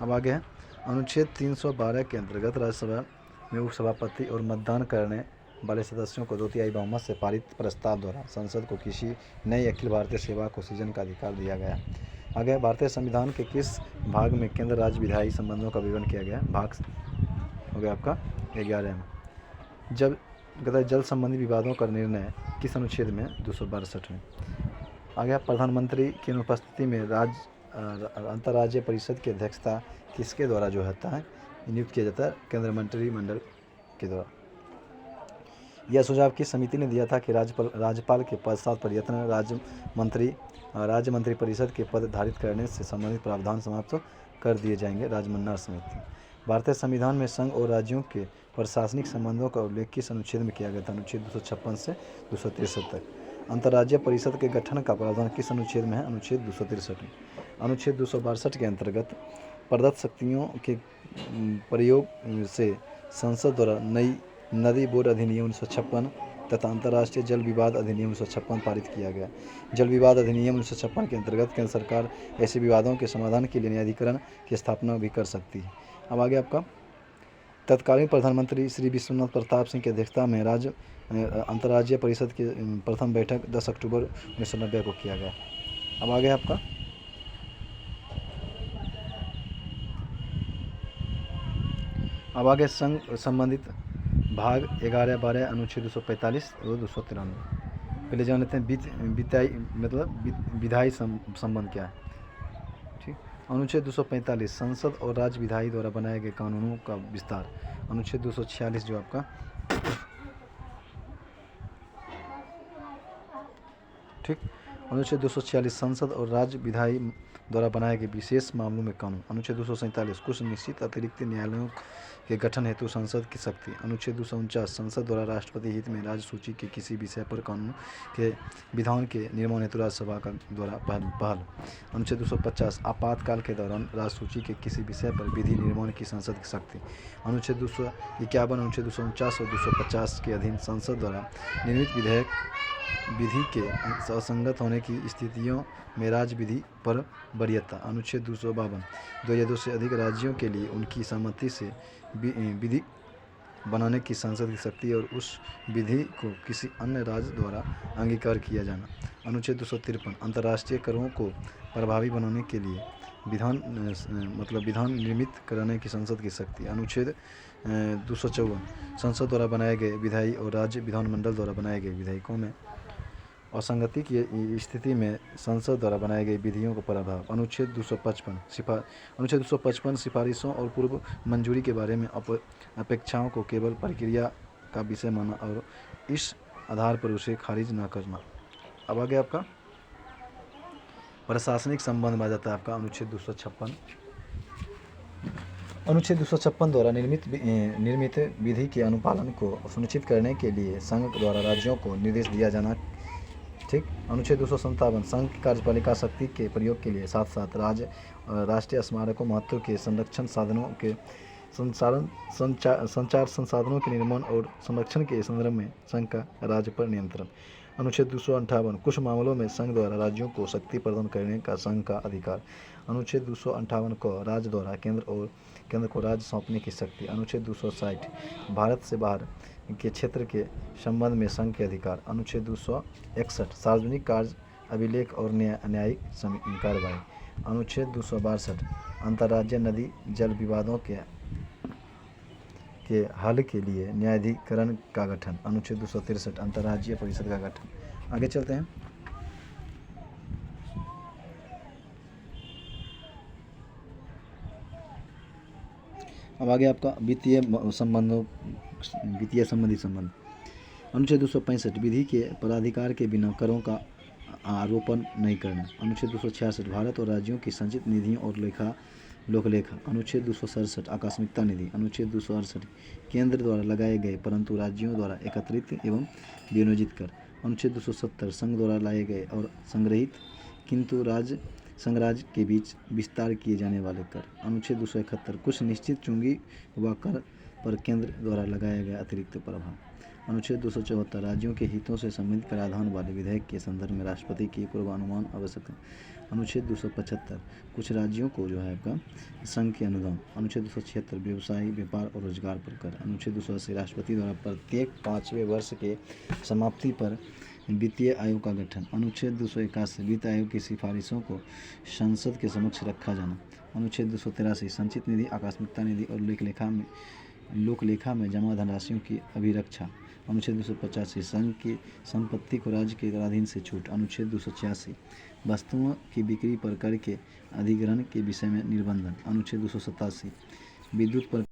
S1: अब आगे है अनुच्छेद 312 के अंतर्गत राज्यसभा में उपसभापति और मतदान करने वाले सदस्यों को 2/3 बहुमत से पारित प्रस्ताव द्वारा संसद को किसी नई अखिल भारतीय सेवा को सृजन का अधिकार दिया गया। आगे भारतीय संविधान के किस भाग में केंद्र राज्य विधायी संबंधों का विवरण किया गया? भाग हो गया आपका 11 में। जब जल संबंधी विवादों का निर्णय किस अनुच्छेद में? 262 में। आगे प्रधानमंत्री की अनुपस्थिति में अंतर्राज्यीय परिषद की अध्यक्षता किसके द्वारा जो होता है नियुक्त किया जाता है? केंद्रीय मंत्रिमंडल के द्वारा। यह सुझाव किस समिति ने दिया था कि राज्यपाल के पश्चात प्रयत्न राज्य मंत्री परिषद के पद धारित करने से संबंधित प्रावधान समाप्त कर दिए जाएंगे? राजमन्ना समिति। भारतीय संविधान में संघ और राज्यों के प्रशासनिक संबंधों का उल्लेख किस अनुच्छेद में किया गया था? अनुच्छेद 256 से 263 तक। अंतर्राज्यीय परिषद के गठन का प्रावधान किस अनुच्छेद में है? अनुच्छेद 263 में। अनुच्छेद 262 के अंतर्गत प्रदत्त शक्तियों के प्रयोग से संसद द्वारा नई नदी बोर्ड अधिनियम 1956 तथा अंतर्राष्ट्रीय जल विवाद अधिनियम 1956 पारित किया गया। जल विवाद अधिनियम 1956 के अंतर्गत केंद्र सरकार ऐसे विवादों के समाधान के लिए न्यायाधिकरण की स्थापना भी कर सकती है। अब आगे आपका तत्कालीन प्रधानमंत्री श्री विश्वनाथ प्रताप सिंह की अध्यक्षता में अंतर्राज्यीय परिषद की प्रथम बैठक 10 अक्टूबर 1990 को किया गया। अब आगे आपका संघ संबंधित भाग 11, 12 अनुच्छेद 245 और 293। पहले जान लेते हैं विधायी संबंध क्या है। ठीक। अनुच्छेद 245 संसद और राज्य विधायी द्वारा बनाए गए कानूनों का विस्तार। अनुच्छेद 246 जो आपका ठीक। अनुच्छेद 246 संसद और राज्य विधायी द्वारा बनाए गए विशेष मामलों में कानून। अनुच्छेद 247 कुछ निश्चित अतिरिक्त न्यायालयों के गठन हेतु संसद की शक्ति। अनुच्छेद 249 संसद द्वारा राष्ट्रपति हित में राज्य सूची के किसी विषय पर कानून के विधान के निर्माण हेतु राज्यसभा का द्वारा पहल। अनुच्छेद 250 आपातकाल के दौरान राज्य सूची के किसी विषय पर विधि निर्माण की संसद की शक्ति। अनुच्छेद 251 अनुच्छेद 249 और 250 के अधीन संसद द्वारा निर्मित विधि के असंगत होने की स्थितियों में राज्य विधि पर वरीयता। अनुच्छेद 252 2 या 2 से अधिक राज्यों के लिए उनकी सहमति से विधि बनाने की संसद की शक्ति और उस विधि को किसी अन्य राज्य द्वारा अंगीकार किया जाना। अनुच्छेद 253 अंतर्राष्ट्रीय करों को प्रभावी बनाने के लिए विधान निर्मित कराने की संसद की शक्ति। अनुच्छेद 254 संसद द्वारा बनाए गए विधायी और राज्य विधानमंडल द्वारा बनाए गए विधेयकों में असंगति की स्थिति में संसद द्वारा बनाई गई विधियों का प्रभाव। अनुच्छेद 255 सिफारिशों और पूर्व मंजूरी के बारे में अपेक्षाओं को केवल प्रक्रिया का विषय माना और इस आधार पर उसे खारिज न करना। अब आगे आपका प्रशासनिक संबंध आ जाता है आपका अनुच्छेद 256। अनुच्छेद 256 द्वारा निर्मित विधि के अनुपालन को सुनिश्चित करने के लिए संघ द्वारा राज्यों को निर्देश दिया जाना। ठीक। अनुच्छेद 257 संघ की कार्यपालिका शक्ति के प्रयोग के लिए साथ साथ राष्ट्रीय स्मारकों महत्व के संरक्षण साधनों के संचार संसाधनों के निर्माण और संरक्षण के संदर्भ में संघ का राज्य पर नियंत्रण। अनुच्छेद 258 कुछ मामलों में संघ द्वारा राज्यों को शक्ति प्रदान करने का संघ का अधिकार। अनुच्छेद 258 को राज्य द्वारा केंद्र को राज्य सौंपने की शक्ति। अनुच्छेद 260 भारत से बाहर के क्षेत्र के संबंध में संघ के अधिकार। अनुच्छेद 261 सार्वजनिक कार्य अभिलेख और न्यायिक कार्रवाई। अनुच्छेद 262 अंतर्राज्यीय नदी जल विवादों के हल के लिए न्यायाधिकरण का गठन। अनुच्छेद 263 अंतर्राज्यीय परिषद का गठन। आगे चलते हैं। अब आगे आपका वित्तीय संबंधी संबंध। अनुच्छेद 265 विधि के पदाधिकार के बिना करों का आरोपण नहीं करना। अनुच्छेद 266 भारत और राज्यों की संचित निधियों और लोकलेखा। अनुच्छेद 267 आकस्मिकता निधि। अनुच्छेद 268 केंद्र द्वारा लगाए गए परंतु राज्यों द्वारा एकत्रित एवं विनियोजित कर। अनुच्छेद 270 संघ द्वारा लाए गए और संग्रहित किंतु संघ राज्य के बीच विस्तार किए जाने वाले कर। अनुच्छेद 271 कुछ निश्चित चुंगी व कर पर केंद्र द्वारा लगाया गया अतिरिक्त प्रभाव। अनुच्छेद 274 राज्यों के हितों से संबंधित कराधान वाले विधेयक के संदर्भ में राष्ट्रपति की पूर्वानुमान आवश्यक है। अनुच्छेद 275 कुछ राज्यों को जो है आपका संघ के अनुदान। अनुच्छेद 276 व्यवसाय व्यापार और रोजगार पर कर। अनुच्छेद 280 राष्ट्रपति द्वारा प्रत्येक 5वें वर्ष के समाप्ति पर वित्तीय आयोग का गठन। अनुच्छेद 281 वित्त आयोग की सिफारिशों को संसद के समक्ष रखा जाना। अनुच्छेद 283 संचित निधि, आकस्मिकता निधि और लोकलेखा में जमा धनराशियों की अभिरक्षा। अनुच्छेद 285 संघ की संपत्ति को राज्य के कराधीन से छूट। अनुच्छेद 286 वस्तुओं की बिक्री पर कर के अधिग्रहण के विषय में निबंधन। अनुच्छेद 287 विद्युत पर